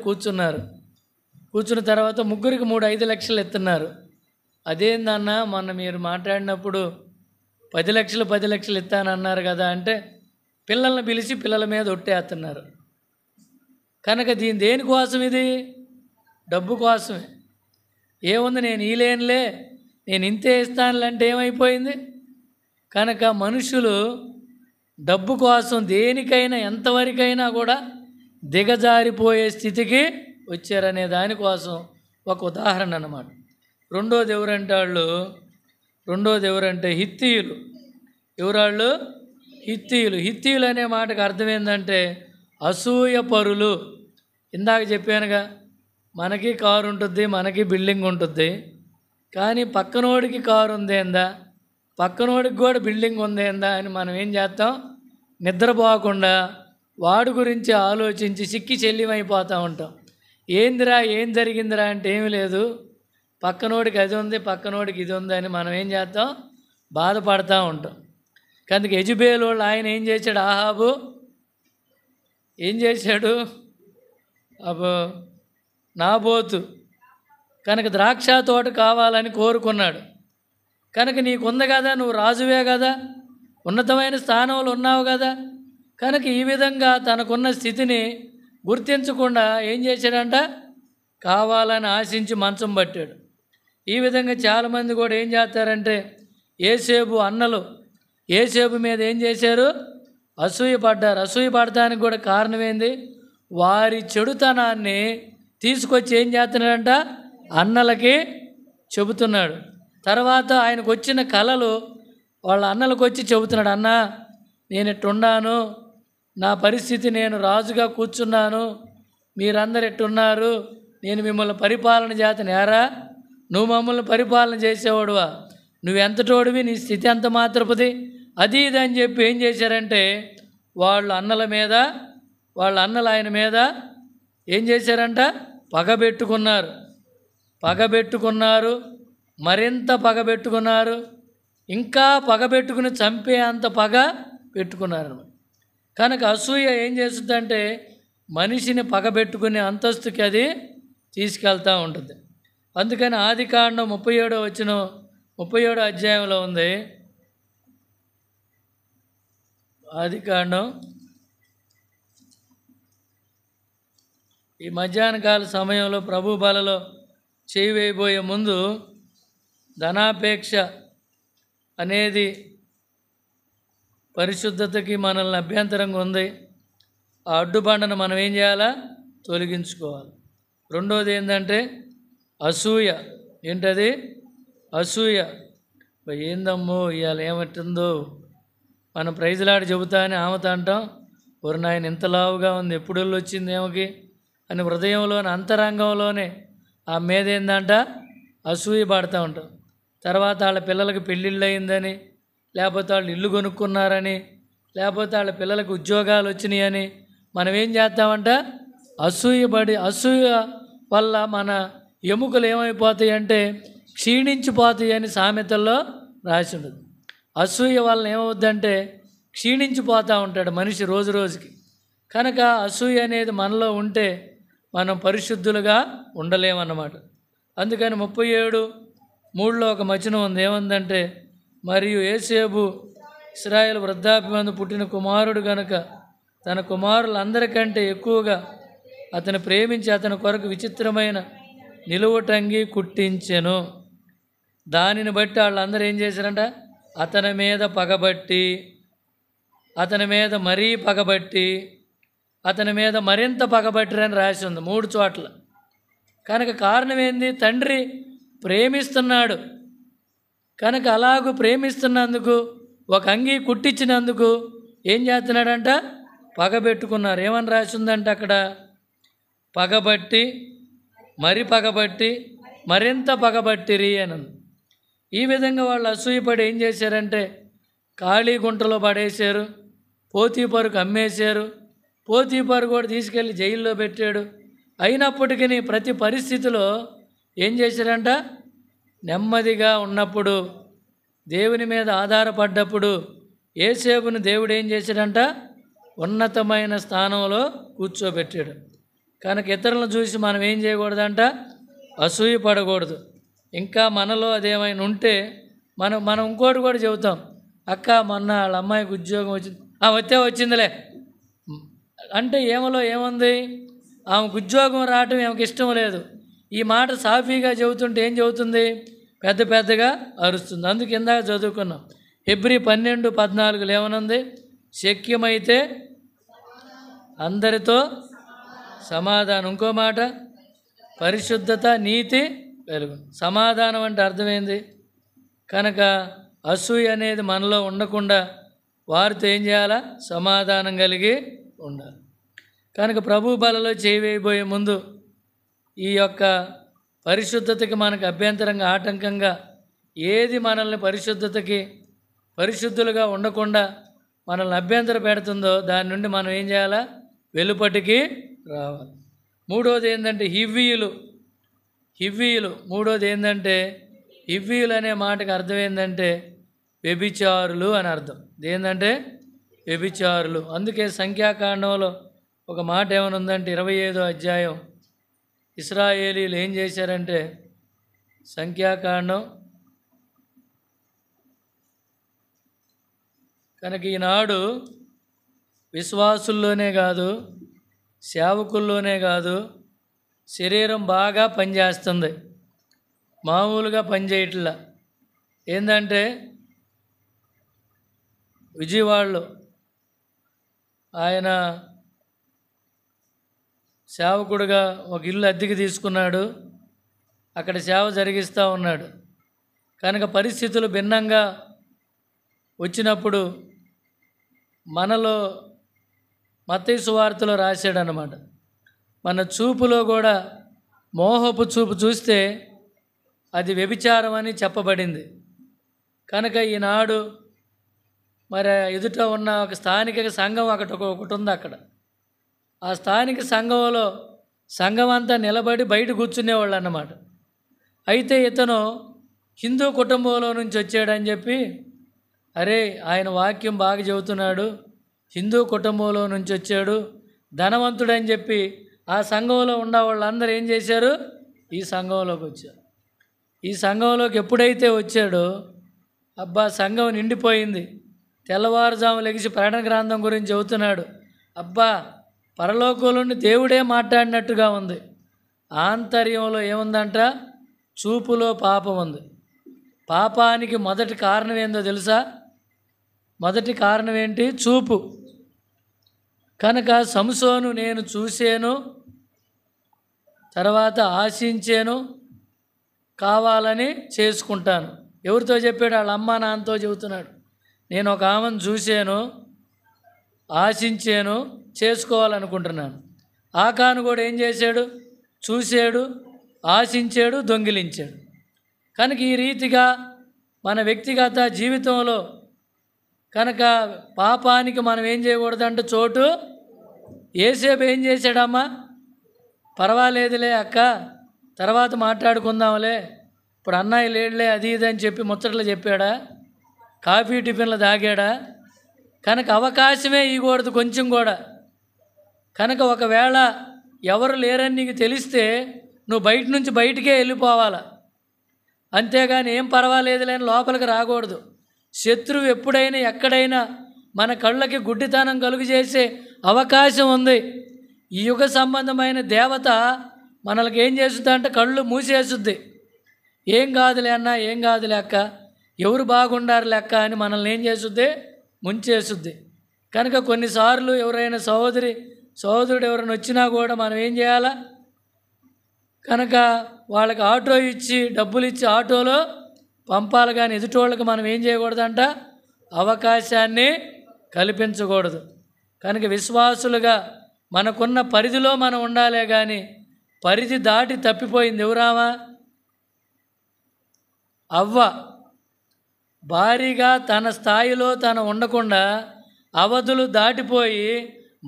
కూర్చున్న తర్వాత ముగ్గురికి 5 లక్షలు ఇస్తున్నారు. అదేందన్నా మొన్న మీరు మాట్లాడినప్పుడు 10 లక్షలు ఇస్తానన్నారు కదా అంటే, పిల్లల్ని పిలిచి పిల్లల మీద ఒట్టేస్తున్నారు. కనుక దేనికోసం? ఇది డబ్బు కోసమే. ఏముంది, నేను ఈలేనులే, నేను ఇంతే ఇస్తానులంటే ఏమైపోయింది? కనుక మనుషులు డబ్బు కోసం దేనికైనా ఎంతవరకైనా కూడా దిగజారిపోయే స్థితికి వచ్చారనే దానికోసం ఒక ఉదాహరణ అన్నమాట. రెండోది ఎవరంటే హిత్తీయులు. ఎవరాళ్ళు? హిత్తీయులు అనే మాటకు అర్థం ఏంటంటే అసూయ పరులు. ఇందాక చెప్పానుగా, మనకి కారు ఉంటుంది, మనకి బిల్డింగ్ ఉంటుంది, కానీ పక్కనోడికి కారు ఉందేందా, పక్కనోడికి కూడా బిల్డింగ్ ఉందేందా అని మనం ఏం చేస్తాం? నిద్రపోకుండా వాడి గురించి ఆలోచించి సిక్కి చెల్లిమైపోతూ ఉంటాం. ఏందిరా, ఏం జరిగిందిరా అంటే ఏమీ లేదు, పక్కనోడికి అది ఉంది, పక్కనోడికి ఇది ఉంది అని మనం ఏం చేస్తాం? బాధపడతా ఉంటాం. కనుక యెజెబెలు ఆయన ఏం చేశాడు? ఆహాబు ఏం చేశాడు? నాబోతు కనుక ద్రాక్ష తోట కావాలని కోరుకున్నాడు. కనుక నీకుంది కదా, నువ్వు రాజువే కదా, ఉన్నతమైన స్థానంలో ఉన్నావు కదా, కనుక ఈ విధంగా తనకున్న స్థితిని గుర్తించకుండా ఏం చేశాడంట? కావాలని ఆశించి మంచం పట్టాడు. ఈ విధంగా చాలామంది కూడా ఏం చేస్తారంటే ఏసేబు మీద ఏం చేశారు? అసూయ పడటానికి కూడా కారణం ఏంది? వారి చెడుతనాన్ని తీసుకొచ్చి ఏం చేస్తున్నాడంట? అన్నలకి చెబుతున్నాడు. తర్వాత ఆయనకు వచ్చిన కలలు వాళ్ళ అన్నలకు వచ్చి చెబుతున్నాడు, అన్నా నేను ఎట్టున్నాను, నా పరిస్థితి, నేను రాజుగా కూర్చున్నాను, మీరందరు ఎట్టున్నారు, నేను మిమ్మల్ని పరిపాలన చేతనేరా, నువ్వు మమ్మల్ని పరిపాలన చేసేవాడువా, నువ్వెంతటోడివి, నీ స్థితి ఎంత మాత్రపుది, అది ఇది అని చెప్పి ఏం చేశారంటే వాళ్ళ అన్నలు ఆయన మీద ఏం చేశారంట? పగబెట్టుకున్నారు, మరింత పగబెట్టుకున్నారు, ఇంకా పగబెట్టుకుని చంపే అంత పగ పెట్టుకున్నారు. కనుక అసూయ ఏం చేస్తుందంటే మనిషిని పగబెట్టుకునే అంతస్తుకి అది తీసుకెళ్తూ ఉంటుంది. అందుకని ఆదికాండం 37వ అధ్యాయంలో ఉంది. ఆదికాండం ఈ మధ్యాహ్నకాల సమయంలో ప్రభు బలలో చేయి వేయబోయే ముందు ధనాపేక్ష అనేది పరిశుద్ధతకి మనల్ని అభ్యంతరంగా ఉంది. ఆ అడ్డుబండను మనం ఏం చేయాలా? తొలగించుకోవాలి. రెండోది ఏంటంటే అసూయ. ఏంటది? అసూయ. ఏందమ్మో ఇవాళ ఏమట్టుందో మనం ప్రైజ్లాడి చెబుతా అని ఆమెతో అంటాం, ఒరు నాయన ఇంత లావుగా ఉంది, ఎప్పుడు వచ్చింది ఏమకి అని హృదయంలోని అంతరంగంలోనే ఆ మీద ఏందంట అసూయ పడుతూ ఉంటాం. తర్వాత వాళ్ళ పిల్లలకి పెళ్ళిళ్ళు అయిందని, లేకపోతే వాళ్ళు ఇల్లు కొనుక్కున్నారని, లేకపోతే వాళ్ళ పిల్లలకు ఉద్యోగాలు వచ్చినాయని మనం ఏం చేస్తామంట అసూయ వల్ల మన ఎముకలు ఏమైపోతాయి అంటే క్షీణించిపోతాయి అని సామెతల్లో రాసి ఉండదు. అసూయ వల్ల ఏమవుద్దంటే క్షీణించిపోతూ ఉంటాడు మనిషి రోజు రోజుకి. కనుక అసూయ అనేది మనలో ఉంటే మనం పరిశుద్ధులుగా ఉండలేమన్నమాట. అందుకని 37:3 ఒక వచనం ఉంది, ఏముందంటే, మరియు యోసేపు ఇశ్రాయేలు వృద్ధాప్యమందు పుట్టిన కుమారుడు గనుక తన కుమారులందరికంటే ఎక్కువగా అతను ప్రేమించి అతని కొరకు విచిత్రమైన నిలువుటంగి కుట్టించెను. దానిని బట్టి వాళ్ళందరూ ఏం చేశారంట, అతని మీద పగబట్టి, అతని మీద మరీ పగబట్టి, అతని మీద మరింత పగబట్టిరని రాసి ఉంది 3 చోట్ల. కనుక కారణం ఏంది, తండ్రి ప్రేమిస్తున్నాడు కనుక అలాగూ ప్రేమిస్తున్నందుకు ఒక అంగీ కుట్టించినందుకు ఏం చేస్తున్నాడంట, పగబెట్టుకున్నారు. ఏమని రాసి ఉందంటే అక్కడ, పగబట్టి మరి పగబట్టి మరింత పగబట్టిరి అని. ఈ విధంగా వాళ్ళు అసూయపడి ఏం చేశారంటే ఖాళీ గుంటలో పడేశారు, పోతీఫరుకు అమ్మేశారు, పోతీఫరు కూడా తీసుకెళ్ళి జైల్లో పెట్టాడు. అయినప్పటికీ ప్రతి పరిస్థితిలో ఏం చేశారంట, నెమ్మదిగా ఉన్నప్పుడు, దేవుని మీద ఆధారపడ్డప్పుడు యోసేపును దేవుడు ఏం చేశాడంట, ఉన్నతమైన స్థానంలో కూర్చోబెట్టాడు. కనుక ఇతరులను చూసి మనం ఏం చేయకూడదంట, అసూయ పడకూడదు. ఇంకా మనలో అదేమైనా ఉంటే మనం ఇంకోటి కూడా చెబుతాం, అక్క మొన్న వాళ్ళ అమ్మాయికి ఉద్యోగం వచ్చింది, వచ్చిందిలే అంటే ఏమలో ఏముంది, ఆమెకు ఉద్యోగం రావటం ఆమెకు ఇష్టం లేదు. ఈ మాట సాఫీగా చెబుతుంటే ఏం చెబుతుంది, పెద్ద పెద్దగా అరుస్తుంది. అందుకు ఇందాక చదువుకున్నాం హెబ్రీ 12:14 ఏమనుంది, శక్యమైతే అందరితో సమాధానం. ఇంకో మాట పరిశుద్ధత నీతి వెలుగు. సమాధానం అంటే అర్థమైంది. కనుక అసూయ అనేది మనలో ఉండకుండా వారితో ఏం చేయాలా, సమాధానం కలిగి ఉండాలి. కనుక ప్రభు బలలో చేయవేయబోయే ముందు ఈ యొక్క పరిశుద్ధతకి మనకు అభ్యంతరంగా ఆటంకంగా ఏది మనల్ని పరిశుద్ధులుగా ఉండకుండా మనల్ని అభ్యంతర పెడుతుందో దాని నుండి మనం ఏం చేయాలా, వెలుపటికి రావాలి. మూడోది ఏంటంటే హివ్వీయులు. మూడోది ఏంటంటే హివ్వీయులు అనే మాటకు అర్థం ఏంటంటే వ్యభిచారులు అని అర్థం. ఏంటంటే వ్యభిచారులు. అందుకే సంఖ్యాకాండంలో ఒక మాట ఏమైనా ఉందంటే 25వ అధ్యాయం ఇశ్రాయేలీలు ఏం చేశారంటే, సంఖ్యాకాండం కనుక ఈనాడు విశ్వాసుల్లోనే కాదు, సేవకుల్లోనే కాదు, శరీరం బాగా పనిచేస్తుంది, మామూలుగా పనిచేయట్లా. ఏంటంటే విజయవాడలో ఆయన సేవకుడుగా ఒక ఇల్లు అద్దెకి తీసుకున్నాడు, అక్కడ సేవ జరిగిస్తూ ఉన్నాడు. కనుక పరిస్థితులు భిన్నంగా వచ్చినప్పుడు మనలో మత్తయి సువార్తలో రాశాడనమాట, మన చూపులో కూడా మోహపు చూపు చూస్తే అది వ్యభిచారం అని చెప్పబడింది. కనుక ఈనాడు మరి ఎదుట ఉన్న ఒక స్థానిక సంఘం ఒకటి ఉంది. అక్కడ ఆ స్థానిక సంఘం అంతా నిలబడి బయట కూర్చునేవాళ్ళు అన్నమాట. అయితే ఇతను హిందూ కుటుంబంలో నుంచి వచ్చాడని చెప్పి, అరే ఆయన వాక్యం బాగా చెబుతున్నాడు, హిందూ కుటుంబంలో నుంచి వచ్చాడు, ధనవంతుడని చెప్పి ఆ సంఘంలో ఉన్న వాళ్ళందరూ ఏం చేశారు, ఈ సంఘంలోకి వచ్చారు. ఈ సంఘంలోకి ఎప్పుడైతే వచ్చాడో అబ్బా సంఘం నిండిపోయింది. తెల్లవారుజాము లెగిసి ప్రకటన గ్రంథం గురించి చెబుతున్నాడు. అబ్బా పరలోకంలో నుండి దేవుడే మాట్లాడినట్టుగా ఉంది. ఆంతర్యంలో ఏముందంట, చూపులో పాపం ఉంది. పాపానికి మొదటి కారణం ఏందో తెలుసా, మొదటి కారణం ఏంటి, చూపు. కనుక సంసోను నేను చూశాను, తర్వాత ఆశించాను, కావాలని చేసుకుంటాను. ఎవరితో చెప్పాడు? వాళ్ళ అమ్మ నాన్నతో చెబుతున్నాడు. నేను ఒక ఆమెను చూశాను, ఆశించాను, చేసుకోవాలనుకుంటున్నాను. ఆకాను కూడా ఏం చేశాడు? చూశాడు, ఆశించాడు, దొంగిలించాడు. కనుక ఈ రీతిగా మన వ్యక్తిగత జీవితంలో కనుక పాపానికి మనం ఏం చేయకూడదంటే చోటు. యేసేపు ఏం చేశాడమ్మా? పర్వాలేదులే అక్క, తర్వాత మాట్లాడుకుందాంలే, ఇప్పుడు అన్నయ్య లేడులే, అది ఇది అని చెప్పి ముచ్చట్లు చెప్పాడా? కాఫీ టిఫిన్లు తాగాడా? కనుక అవకాశమే ఇవ్వకూడదు కొంచెం కూడా. కనుక ఒకవేళ ఎవరు లేరని నీకు తెలిస్తే నువ్వు బయట నుంచి బయటికే వెళ్ళిపోవాలా, అంతేగాని ఏం పర్వాలేదులే అని లోపలికి రాకూడదు. శత్రువు ఎప్పుడైనా ఎక్కడైనా మన కళ్ళకి గుడ్డితనం కలుగు చేసే అవకాశం ఉంది. ఈ యుగ సంబంధమైన దేవత మనల్కి ఏం చేస్తుంది అంటే కళ్ళు మూసేస్తుంది. ఏం కాదులే అన్న, ఏం కాదులే అక్క, ఎవరు బాగుండారు లెక్క అని మనల్ని ఏం చేస్తుంది? ముంచేస్తుంది. కనుక కొన్నిసార్లు ఎవరైనా సహోదరుడు ఎవరైనా వచ్చినా కూడా మనం ఏం చేయాలా? కనుక వాళ్ళకి ఆటో ఇచ్చి డబ్బులు ఇచ్చి ఆటోలో పంపాలి, కానీ ఎదుటోళ్ళకి మనం ఏం చేయకూడదంట? అవకాశాన్ని కల్పించకూడదు. కనుక విశ్వాసులుగా మనకున్న పరిధిలో మనం ఉండాలే కానీ పరిధి దాటి తప్పిపోయింది ఎవరామా? అవ్వ. భారీగా తన స్థాయిలో తను ఉండకుండా అవధులు దాటిపోయి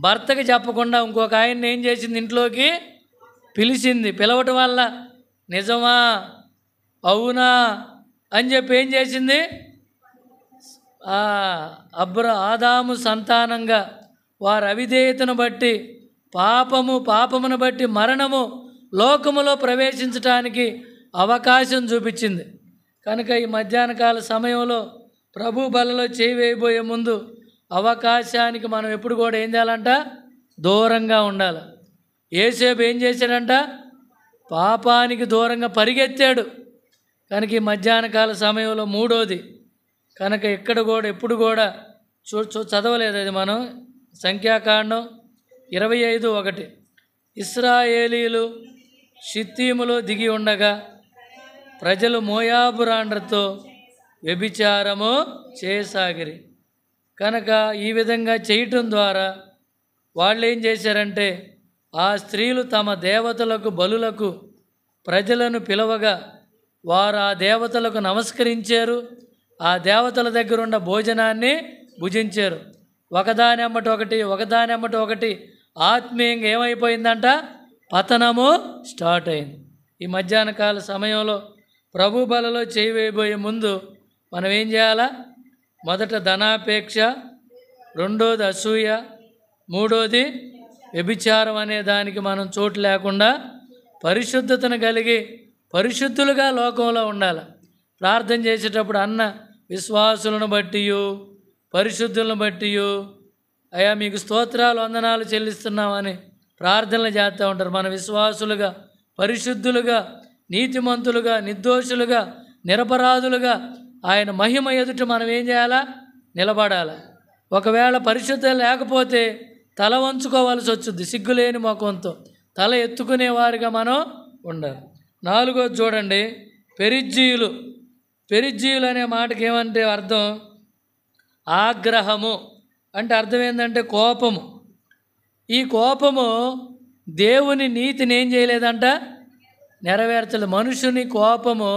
భర్తకి చెప్పకుండా ఇంకొక ఆయన్ని ఏం చేసింది? ఇంట్లోకి పిలిచింది. పిలవటం వల్ల నిజమా అవునా అని చెప్పి ఏం చేసింది? ఆదాము సంతానంగా వారి అవిధేయతను బట్టి పాపమును బట్టి మరణము లోకములో ప్రవేశించటానికి అవకాశం చూపించింది. కనుక ఈ మధ్యాహ్న కాల సమయంలో ప్రభు బలలో చేయి వేయబోయే ముందు అవకాశానికి మనం ఎప్పుడు కూడా ఏం చేయాలంట? దూరంగా ఉండాలి. యేసేపు ఏం చేశాడంట? పాపానికి దూరంగా పరిగెత్తాడు. కనుక ఈ మధ్యాహ్న కాల సమయంలో మూడోది కనుక ఎక్కడ కూడా ఎప్పుడు కూడా చదవలేదు అది మనం. సంఖ్యాకాండం 25:1 ఇశ్రాయేలీలు షిత్తీములో దిగి ఉండగా ప్రజలు మోయాబురాండ్రతో వ్యభిచారము చేయసాగిరి. కనుక ఈ విధంగా చేయటం ద్వారా వాళ్ళు ఏం చేశారంటే ఆ స్త్రీలు తమ దేవతలకు బలులకు ప్రజలను పిలవగా వారు ఆ దేవతలకు నమస్కరించారు, ఆ దేవతల దగ్గర ఉన్న భోజనాన్ని భుజించారు. ఒకదానెమ్మటి ఒకటి ఆత్మీయంగా ఏమైపోయిందంట? పతనము స్టార్ట్ అయింది. ఈ మధ్యాహ్న కాల సమయంలో ప్రభు బలలో చేయి వేయబోయే ముందు మనం ఏం చేయాలా? మొదట ధనాపేక్ష, రెండోది అసూయ, మూడోది వ్యభిచారం అనే దానికి మనం చోటు లేకుండా పరిశుద్ధతను కలిగి పరిశుద్ధులుగా లోకంలో ఉండాలి. ప్రార్థన చేసేటప్పుడు అన్న విశ్వాసులను బట్టి పరిశుద్ధులను బట్టి అయ్యా మీకు స్తోత్రాలు వందనాలు చెల్లిస్తున్నామని ప్రార్థనలు చేస్తూ ఉంటారు. మన విశ్వాసులుగా పరిశుద్ధులుగా నీతిమంతులుగా నిర్దోషులుగా నిరపరాధులుగా ఆయన మహిమ ఎదుట మనం ఏం చేయాలా? నిలబడాలి. ఒకవేళ పరిశుద్ధత లేకపోతే తల వంచుకోవాల్సి వచ్చింది. సిగ్గులేని ముఖంతో తల ఎత్తుకునేవారిగా మనం ఉండాలి. 4వది చూడండి, పెరిజ్జీయులు అనే మాటకి ఏమంటే అర్థం? ఆగ్రహము అంటే అర్థం ఏంటంటే కోపము. ఈ కోపము దేవుని నీతిని ఏం చేయలేదంట? నెరవేర్చలేదు. మనుషుని కోపము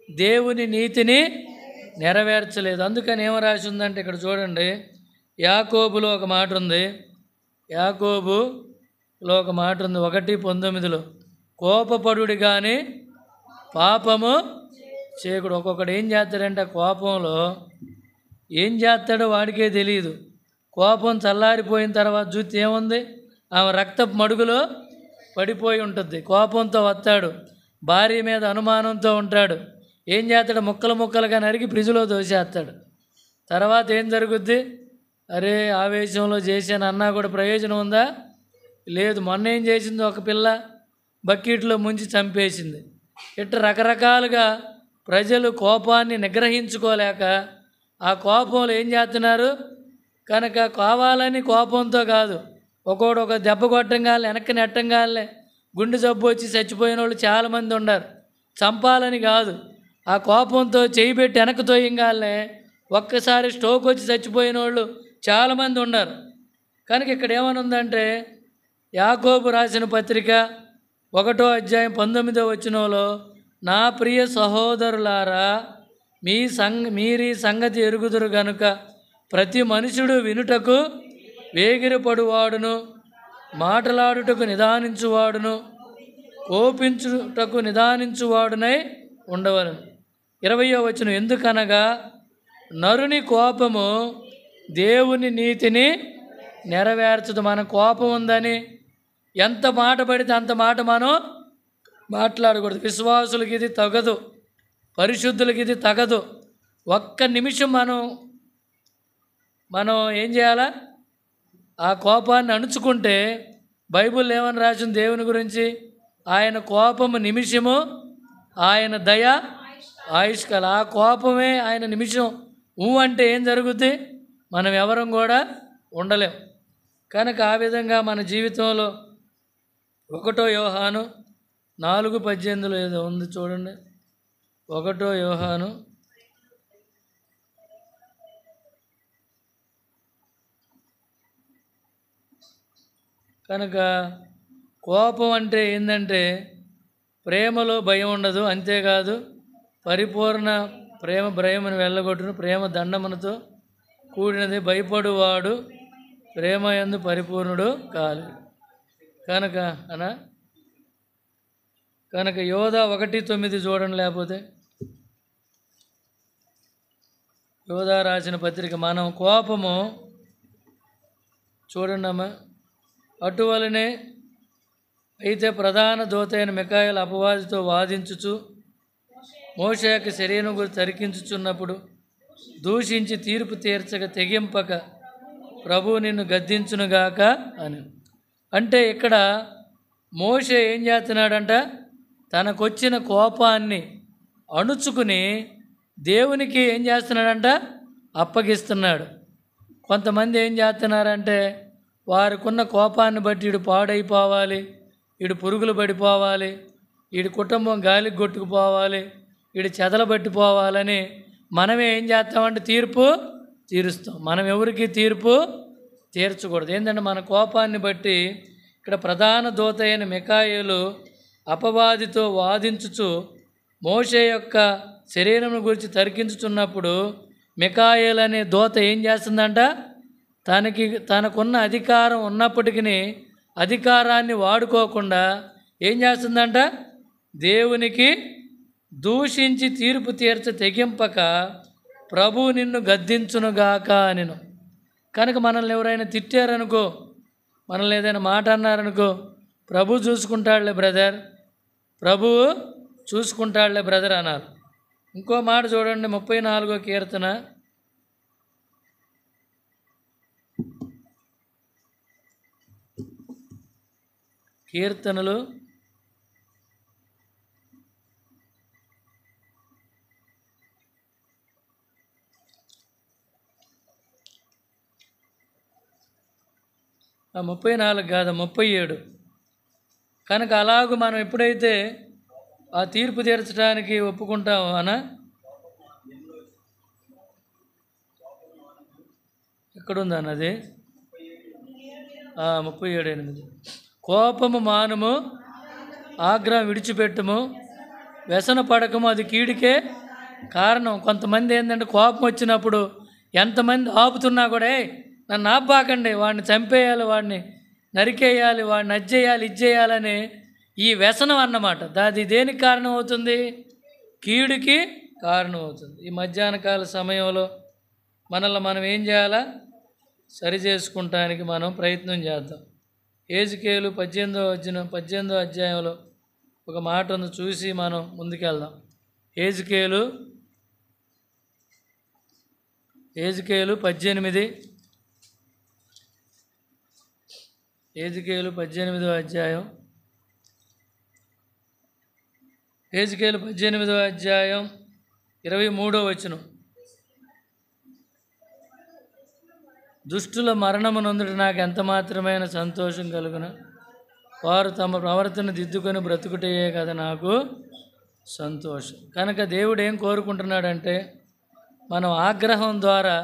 దేవుని నీతిని నెరవేర్చలేదు. అందుకని ఏమ రాసి ఉందంటే ఇక్కడ చూడండి, యాకోబులో ఒక మాట ఉంది. 1:19 కోపపడుడి కానీ పాపము చేయకూడదు. ఒక్కొక్కడు ఏం చేస్తాడంటే కోపంలో ఏం చేస్తాడో వాడికే తెలియదు. కోపం చల్లారిపోయిన తర్వాత చూస్తే ఏముంది? ఆమె రక్తపు మడుగులో పడిపోయి ఉంటుంది. కోపంతో వస్తాడు, భార్య మీద అనుమానంతో ఉంటాడు. ఏం చేస్తాడు? ముక్కలుగా నరికి ఫ్రిడ్జ్లో దోసేస్తాడు. తర్వాత ఏం జరుగుద్ది? అరే ఆవేశంలో చేశాను అన్నా కూడా ప్రయోజనం ఉందా? లేదు. మొన్న ఏం చేసింది? ఒక పిల్ల బకెట్లో ముంచి చంపేసింది. ఇట్లా రకరకాలుగా ప్రజలు కోపాన్ని నిగ్రహించుకోలేక ఆ కోపంలో ఏం చేస్తున్నారు? కనుక కావాలని కోపంతో కాదు, ఒక్కోడు ఒక దెబ్బ కొట్టంగానే వెనక్కి నెట్టంగానే గుండె జబ్బు వచ్చి చచ్చిపోయిన వాళ్ళు చాలామంది ఉన్నారు. చంపాలని కాదు, ఆ కోపంతో చేయి పెట్టి వెనక్కి తోయంగానే ఒక్కసారి స్ట్రోక్ వచ్చి చచ్చిపోయిన వాళ్ళు చాలామంది ఉన్నారు. కనుక ఇక్కడ ఏమని ఉందంటే, యాకోబు రాసిన పత్రిక 1వ అధ్యాయం 19వ వచనంలో, నా ప్రియ సహోదరులారా, మీరీ సంగతి ఎరుగుదురు గనుక ప్రతి మనుషుడు వినుటకు వేగిరపడువాడును, మాటలాడుటకు నిదానించువాడును, కోపించుటకు నిదానించువాడునై ఉండవలను. 20వ వచనం, ఎందుకనగా నరుని కోపము దేవుని నీతిని నెరవేర్చదు. మన కోపం ఉందని ఎంత మాట పడితే అంత మాట మనం మాట్లాడకూడదు. విశ్వాసులకి ఇది తగదు, పరిశుద్ధులకి ఇది తగదు. ఒక్క నిమిషం మనం ఏం చేయాలా? ఆ కోపాన్ని అణుచుకుంటే బైబిల్ ఏమని రాసింది దేవుని గురించి? ఆయన కోపము నిమిషము, ఆయన దయ ఆయుష్కాల. ఆ కోపమే ఆయన నిమిషం అంటే ఏం జరుగుద్ది? మనం ఎవరం కూడా ఉండలేం. కనుక ఆ విధంగా మన జీవితంలో 1 యోహాను 4:18 ఏదో ఉంది చూడండి. 1 యోహాను కనుక కోపం అంటే ఏంటంటే ప్రేమలో భయం ఉండదు, అంతేకాదు పరిపూర్ణ ప్రేమ భయమును వెళ్ళగొట్టును, ప్రేమ దండమునతో కూడినది, భయపడువాడు ప్రేమ యందు పరిపూర్ణుడు కాలేడు. కనుక యోధా 1:9 చూడండి. లేకపోతే యోధా రాసిన పత్రిక, మనం కోపము చూడండి అమ్మా. అటువలనే అయితే ప్రధాన దూతైన మిఖాయేలు అపవాదితో వాదించుచు మోషే యొక్క శరీరం గురించి తరికించుచున్నప్పుడు దూషించి తీర్పు తీర్చక తెగింపక ప్రభువు నిన్ను గద్దించునుగాక అని. అంటే ఇక్కడ మోషే ఏం చేస్తున్నాడంట? తనకొచ్చిన కోపాన్ని అణుచుకుని దేవునికి ఏం చేస్తున్నాడంట? అప్పగిస్తున్నాడు. కొంతమంది ఏం చేస్తున్నారంటే వారికున్న కోపాన్ని బట్టి వీడు పాడైపోవాలి, వీడు పురుగులు పడిపోవాలి, వీడి కుటుంబం గాలికి కొట్టుకుపోవాలి, వీడు చెదలబట్టిపోవాలని మనమే ఏం చేస్తామంటే తీర్పు తీరుస్తాం. మనం ఎవరికి తీర్పు తీర్చకూడదు. ఏంటంటే మన కోపాన్ని బట్టి ఇక్కడ ప్రధాన దూత అయిన మిఖాయేలు అపవాదితో వాదించుచు మోషే యొక్క శరీరం గురించి తరికించుచున్నప్పుడు మిఖాయేలు అనే దూత ఏం చేస్తుందంట? తనకున్న అధికారం ఉన్నప్పటికీ అధికారాన్ని వాడుకోకుండా ఏం చేస్తుందంట? దేవునికి దూషించి తీర్పు తీర్చ తెగింపక ప్రభు నిన్ను గద్దించునుగాక అనిను. కనుక మనల్ని ఎవరైనా తిట్టారనుకో, మనల్ని ఏదైనా మాట అన్నారనుకో, ప్రభు చూసుకుంటాడులే బ్రదర్, ప్రభువు చూసుకుంటాడులే బ్రదర్ అన్నారు. ఇంకో మాట చూడండి, 34వ కీర్తన కీర్తనలు 34 కాదు 37. కనుక అలాగూ మనం ఎప్పుడైతే ఆ తీర్పు తీర్చడానికి ఒప్పుకుంటామో ఎక్కడుందన్నది 37:8. కోపము మానుము, ఆగ్రహం విడిచిపెట్టుము, వ్యసన పడకము, అది కీడికే కారణం. కొంతమంది ఏంటంటే కోపం వచ్చినప్పుడు ఎంతమంది ఆపుతున్నా కూడా నన్ను ఆపాకండి, వాడిని చంపేయాలి, వాడిని నరికేయాలి, వాడిని అజ్జేయాలి, ఇజ్జేయాలని ఈ వ్యసనం అన్నమాట. అది దేనికి కారణం అవుతుంది? కీడుకి కారణం అవుతుంది. ఈ మధ్యాహ్నకాల సమయంలో మనల్ని మనం ఏం చేయాలా? సరి చేసుకుంటానికి మనం ప్రయత్నం చేద్దాం. హెజ్కేలు 18వ అధ్యాయంలో ఒక మాట ఉంది, చూసి మనం ముందుకెళ్దాం. హెజ్కేలు 18. హెజ్కేలు 18వ అధ్యాయం. హెజ్కేలు 18వ అధ్యాయం 23వ వచనం. దుష్టుల మరణము నొందుట నాకు ఎంత మాత్రమైన సంతోషం కలుగున, వారు తమ ప్రవర్తన దిద్దుకొని బ్రతుకుటయే కదా నాకు సంతోషం. కనుక దేవుడు ఏం కోరుకుంటున్నాడంటే మనం ఆగ్రహం ద్వారా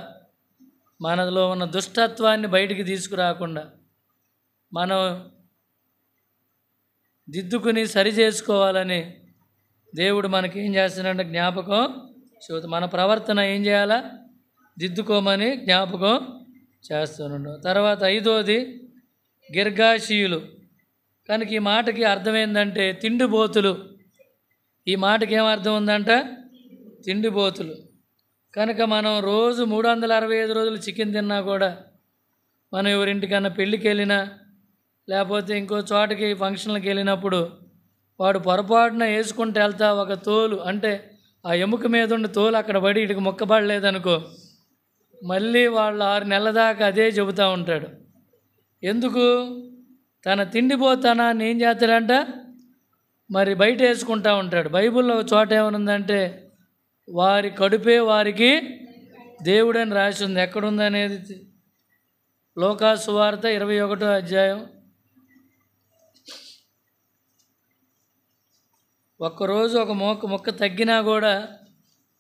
మనలో ఉన్న దుష్టత్వాన్ని బయటికి తీసుకురాకుండా మనం దిద్దుకుని సరి చేసుకోవాలని దేవుడు మనకి ఏం చేస్తున్నాడంటే జ్ఞాపకం చెబుతా. మన ప్రవర్తన ఏం చేయాలా? దిద్దుకోమని జ్ఞాపకం చేస్తున్నాడు. తర్వాత 5వది గిర్గాషీయులు. కనుక ఈ మాటకి అర్థం ఏంటంటే తిండిబోతులు. ఈ మాటకి ఏమర్థం ఉందంట? తిండిబోతులు. కనుక మనం రోజు 365 రోజులు చికెన్ తిన్నా కూడా మనం ఎవరింటికన్నా పెళ్ళికి వెళ్ళినా లేకపోతే ఇంకో చోటకి ఫంక్షన్లకు వెళ్ళినప్పుడు వాడు పొరపాటున వేసుకుంటూ వెళ్తా ఒక తోలు అంటే ఆ ఎముక మీద ఉన్న తోలు అక్కడ పడి ఇటుకు మొక్కబడలేదనుకో, మళ్ళీ వాళ్ళు 6 నెలల దాకా అదే చెబుతూ ఉంటాడు. ఎందుకు? తన తిండిపోతానాన్ని ఏం చేస్తాడంట? మరి బయట వేసుకుంటూ ఉంటాడు. బైబిల్లో ఒక చోట ఏమనుందంటే వారి కడుపే వారికి దేవుడని రాసి ఉంది. ఎక్కడుందనేది లోకాసు సువార్త 21వ అధ్యాయం. ఒక్కరోజు ఒక మొక్క తగ్గినా కూడా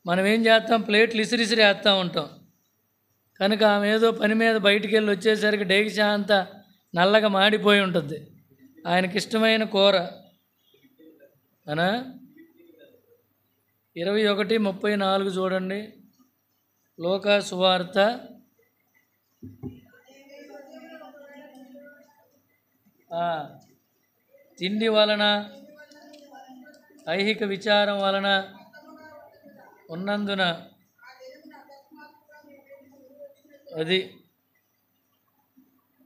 మనం ఏం చేస్తాం? ప్లేట్లు ఇసిరిసిరి వేస్తూ ఉంటాం. కనుక ఆమె ఏదో పని మీద బయటికి వెళ్ళి వచ్చేసరికి డేగిషా అంతా నల్లగా మాడిపోయి ఉంటుంది. ఆయనకి ఇష్టమైన కూర అనా 21:34 చూడండి. లోకాసు సువార్త. తిండి వలన ఐహిక విచారం వలన ఉన్నందున అది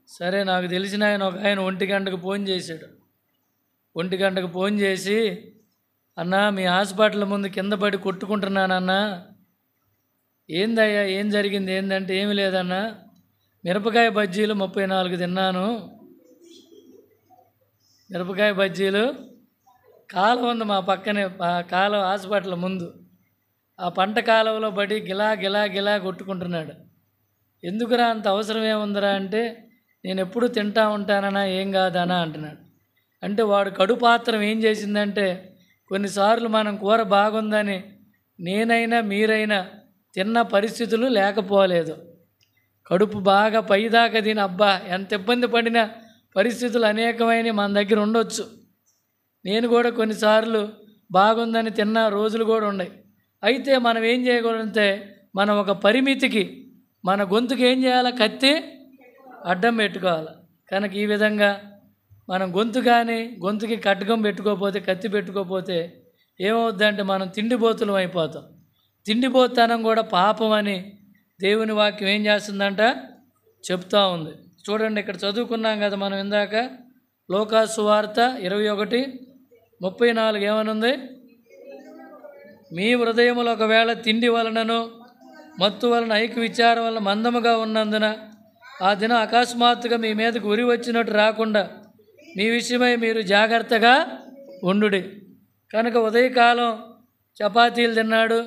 సరే. నాకు తెలిసిన ఆయన ఒక ఆయన 1 గంటకు ఫోన్ చేశాడు. 1 గంటకు ఫోన్ చేసి, అన్నా మీ హాస్పిటల్ ముందు కింద పడి కొట్టుకుంటున్నానన్నా. ఏందయ్యా ఏం జరిగింది ఏందంటే, ఏమి లేదన్నా మిరపకాయ బజ్జీలు 34 తిన్నాను. మిరపకాయ బజ్జీలు కాలువ ఉంది మా పక్కనే, కాలువ హాస్పిటల్ ముందు. ఆ పంట కాలువలో పడి గిలా గిలా గిలా కొట్టుకుంటున్నాడు. ఎందుకురా అంత అవసరం ఏముందిరా అంటే, నేను ఎప్పుడు తింటా ఉంటానన్నా ఏం కాదనా అంటున్నాడు. అంటే వాడు కడుపాత్రం ఏం చేసిందంటే, కొన్నిసార్లు మనం కూర బాగుందని నేనైనా మీరైనా తిన్న పరిస్థితులు లేకపోలేదు. కడుపు బాగా పైదాకా తిని అబ్బా ఎంత ఇబ్బంది పడిన పరిస్థితులు అనేకమైన మన దగ్గర ఉండొచ్చు. నేను కూడా కొన్నిసార్లు బాగుందని తిన్న రోజులు కూడా ఉన్నాయి. అయితే మనం ఏం చేయకూడదంటే, మనం ఒక పరిమితికి మన గొంతుకి ఏం చేయాలి? కత్తి అడ్డం పెట్టుకోవాలి. కనుక ఈ విధంగా మనం గొంతుకి కట్గం పెట్టుకోకపోతే, కత్తి పెట్టుకోకపోతే ఏమవుద్దంటే మనం తిండిపోతులం అయిపోతాం. తిండిపోతనం కూడా పాపం అని దేవుని వాక్యం ఏం చేస్తుందంట? చెప్తా ఉంది. చూడండి, ఇక్కడ చదువుకున్నాం కదా మనం ఇందాక. లోకాసు సువార్త 21:34 ఏమనుంది? మీ హృదయములు ఒకవేళ తిండి వలనను మత్తు వలన ఐక్య విచారం వలన మందముగా ఉన్నందున ఆ దినం అకస్మాత్తుగా మీ మీదకు ఉరి వచ్చినట్టు రాకుండా మీ విషయమై మీరు జాగ్రత్తగా ఉండుడి. కనుక ఉదయకాలం చపాతీలు తిన్నాడు,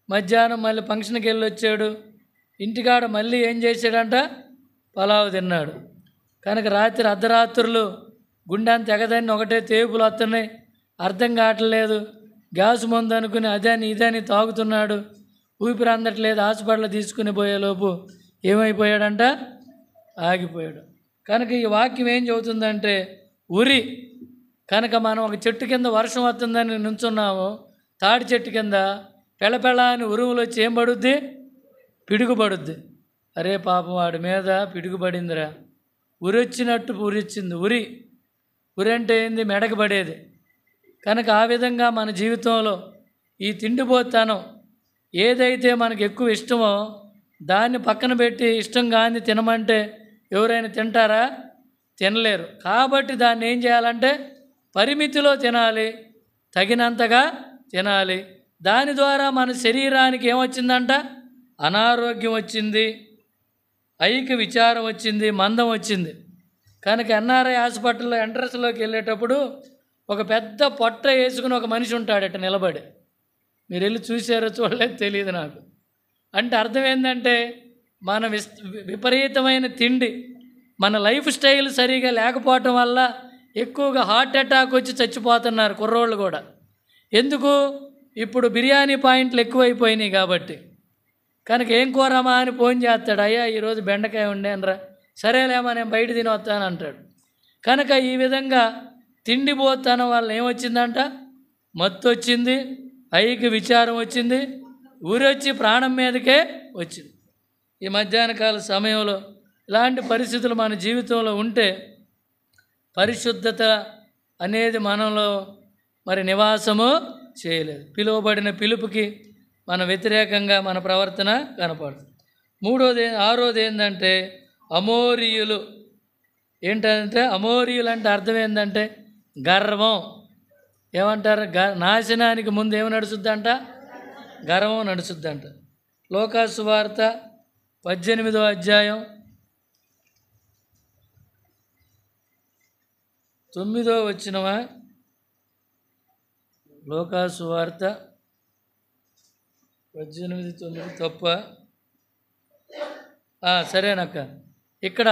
మధ్యాహ్నం మళ్ళీ ఫంక్షన్కి వెళ్ళి వచ్చాడు, ఇంటికాడ మళ్ళీ ఏం చేశాడంట? పలావు తిన్నాడు. కనుక రాత్రి అర్ధరాత్రులు గుండె అంత ఎగదని ఒకటే తేపులు వస్తున్నాయి, అర్థం కావట్లేదు. గ్యాస్ మందు అనుకుని అదని ఇదని తాగుతున్నాడు, ఊపిరి అందట్లేదు. హాస్పిటల్ తీసుకుని పోయేలోపు ఏమైపోయాడంట? ఆగిపోయాడు. కనుక ఈ వాక్యం ఏం చెబుతుందంటే ఉరి. కనుక మనం ఒక చెట్టు కింద వర్షం వస్తుందని నుంచున్నాము, తాడి చెట్టు కింద పెళపెళ అని ఉరుములు వచ్చి ఏం పడుద్ది? పిడుగుపడుద్ది. అరే పాపం వాడి మీద పిడుగుపడిందిరా, ఉరి వచ్చినట్టు ఉరి వచ్చింది. ఉరి అంటే ఏంది? మెడకు పడేది. కనుక ఆ విధంగా మన జీవితంలో ఈ తిండిపోతానం ఏదైతే మనకు ఎక్కువ ఇష్టమో దాన్ని పక్కన పెట్టి ఇష్టం కాని తినమంటే ఎవరైనా తింటారా? తినలేరు. కాబట్టి దాన్ని ఏం చేయాలంటే పరిమితిలో తినాలి, తగినంతగా తినాలి. దాని ద్వారా మన శరీరానికి ఏమొచ్చిందంట? అనారోగ్యం వచ్చింది, ఐక్య విచారం వచ్చింది, మందం వచ్చింది. కనుక ఎన్ఆర్ఐ హాస్పిటల్లో ఎంట్రన్స్లోకి వెళ్ళేటప్పుడు ఒక పెద్ద పొట్ట వేసుకుని ఒక మనిషి ఉంటాడట నిలబడి. మీరు వెళ్ళి చూసారో చూడలేదు తెలియదు నాకు. అంటే అర్థం ఏంటంటే మన విపరీతమైన తిండి, మన లైఫ్ స్టైల్ సరిగా లేకపోవటం వల్ల ఎక్కువగా హార్ట్ అటాక్ వచ్చి చచ్చిపోతున్నారు కుర్రోళ్ళు కూడా. ఎందుకు? ఇప్పుడు బిర్యానీ పాయింట్లు ఎక్కువైపోయినాయి కాబట్టి. కనుక ఏం కూరమా అని ఫోన్ చేస్తాడు, అయ్యా ఈరోజు బెండకాయ వండానురా, సరేలేమా నేను బయట తిని వస్తాను అంటాడు. కనుక ఈ విధంగా తిండిపోతానం వల్ల ఏమొచ్చిందంట? మత్తు వచ్చింది, ఐకి విచారం వచ్చింది, ఊరొచ్చి ప్రాణం మీదకే వచ్చింది. ఈ మధ్యాహ్న కాల సమయంలో ఇలాంటి పరిస్థితులు మన జీవితంలో ఉంటే పరిశుద్ధత అనేది మనలో మరి నివాసము చేయలేదు. పిలువబడిన పిలుపుకి మన వ్యతిరేకంగా మన ప్రవర్తన కనపడుతుంది. ఆరోది ఏంటంటే అమోరీయులు. ఏంటంటే అమోరీయులు అంటే అర్థం ఏంటంటే గర్వం. ఏమంటారు? నాశనానికి ముందు ఏమి నడుచుద్దంట? గర్వం నడుచుద్దంట. లోకా సువార్త 18వ అధ్యాయం 9వ వచనమా? లోకా సువార్త 18:9 తప్ప? సరేనక్క. ఇక్కడ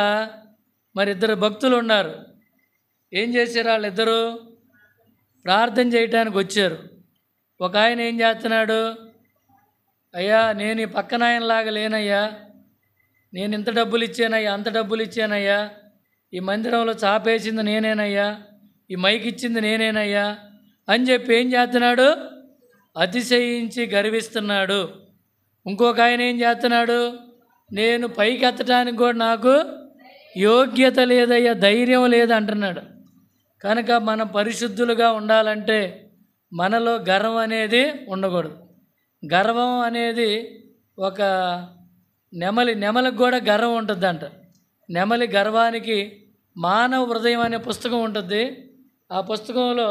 మరి ఇద్దరు భక్తులు ఉన్నారు. ఏం చేశారు? వాళ్ళిద్దరూ ప్రార్థన చేయటానికి వచ్చారు. ఒక ఆయన ఏం చేస్తున్నాడు? అయ్యా నేను ఈ పక్కన ఆయనలాగా లేనయ్యా, నేను ఇంత డబ్బులు ఇచ్చానయ్యా, అంత డబ్బులు ఇచ్చానయ్యా, ఈ మందిరంలో చాపేసింది నేనేనయ్యా, ఈ మైక్ ఇచ్చింది నేనేనయ్యా అని చెప్పి ఏం చేస్తున్నాడు? అతిశయించి గర్విస్తున్నాడు. ఇంకొక ఆయన ఏం చేస్తున్నాడు? నేను పైకి ఎత్తడానికి కూడా నాకు యోగ్యత లేదయ్యా, ధైర్యం లేదు అంటున్నాడు. కనుక మనం పరిశుద్ధులుగా ఉండాలంటే మనలో గర్వం అనేది ఉండకూడదు. గర్వం అనేది ఒక నెమలికి కూడా గర్వం ఉంటుందంట. నెమలి గర్వానికి మానవ హృదయం అనే పుస్తకం ఉంటుంది. ఆ పుస్తకంలో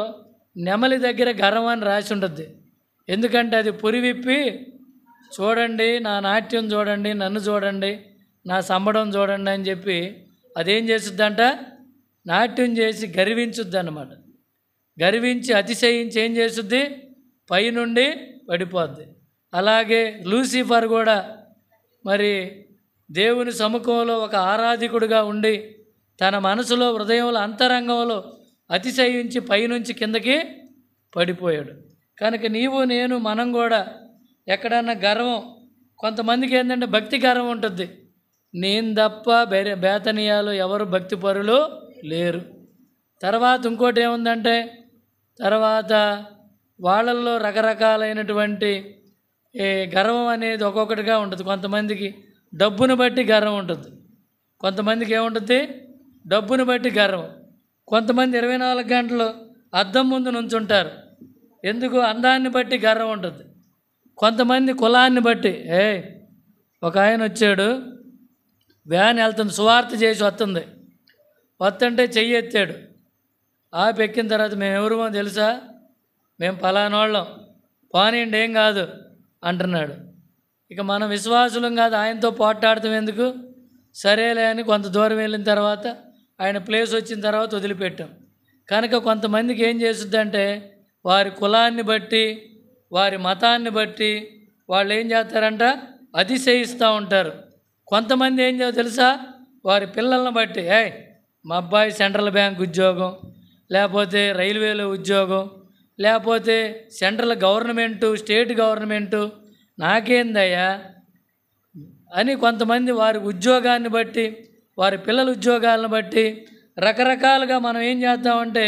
నెమలి దగ్గర గర్వం అని రాసి ఉంటుంది. ఎందుకంటే అది పురివిప్పి చూడండి, నా నాట్యం చూడండి, నన్ను చూడండి, నా సంబడం చూడండి అని చెప్పి అదేం చేస్తుందంట? నాట్యం చేసి గర్వించుద్ది అన్నమాట. గర్వించి అతిశయించి ఏం చేస్తుంది? పైనుండి పడిపోద్ది. అలాగే లూసిఫర్ కూడా మరి దేవుని సముఖంలో ఒక ఆరాధికుడిగా ఉండి తన మనసులో హృదయంలో అంతరంగంలో అతిశయించి పైనుంచి కిందకి పడిపోయాడు. కనుక నీవు నేను మనం కూడా ఎక్కడన్నా గర్వం, కొంతమందికి ఏంటంటే భక్తి గర్వం ఉంటుంది. నేను తప్ప బేతనియాలో ఎవరు భక్తి పరులు లేరు. తర్వాత ఇంకోటి ఏముందంటే తర్వాత వాళ్ళల్లో రకరకాలైనటువంటి గర్వం అనేది ఒక్కొక్కటిగా ఉంటుంది. కొంతమందికి డబ్బును బట్టి గర్వం ఉంటుంది. కొంతమందికి ఏముంటుంది? డబ్బును బట్టి గర్వం. కొంతమంది 24 గంటలు అద్దం ముందు నుంచుంటారు. ఎందుకు? అందాన్ని బట్టి గర్వం ఉంటుంది. కొంతమంది కులాన్ని బట్టి. ఒక ఆయన వచ్చాడు, వ్యాన్ వెళ్తుంది, సువార్త చేసి వస్తుంటే చెయ్యి ఎత్తాడు. ఆపి ఎక్కిన తర్వాత మేము ఎవరుమో తెలుసా, మేము పలానోళ్ళం, పోనీండి ఏం కాదు అంటున్నాడు. ఇక మనం విశ్వాసులం కాదు, ఆయనతో పోట్లాడతాం ఎందుకు? సరేలే అని కొంత దూరం వెళ్ళిన తర్వాత ఆయన ప్లేస్ వచ్చిన తర్వాత వదిలిపెట్టాం. కనుక కొంతమందికి ఏం చేస్తుందంటే వారి కులాన్ని బట్టి వారి మతాన్ని బట్టి వాళ్ళు ఏం చేస్తారంట? అతిశయిస్తూ ఉంటారు. కొంతమంది ఏం చేయాలో తెలుసా? వారి పిల్లలను బట్టి, మా అబ్బాయి సెంట్రల్ బ్యాంక్ ఉద్యోగం, లేకపోతే రైల్వేలో ఉద్యోగం, లేకపోతే సెంట్రల్ గవర్నమెంటు, స్టేట్ గవర్నమెంటు, నాకేందయ్యా అని కొంతమంది వారి ఉద్యోగాన్ని బట్టి వారి పిల్లల ఉద్యోగాలను బట్టి రకరకాలుగా మనం ఏం చేస్తామంటే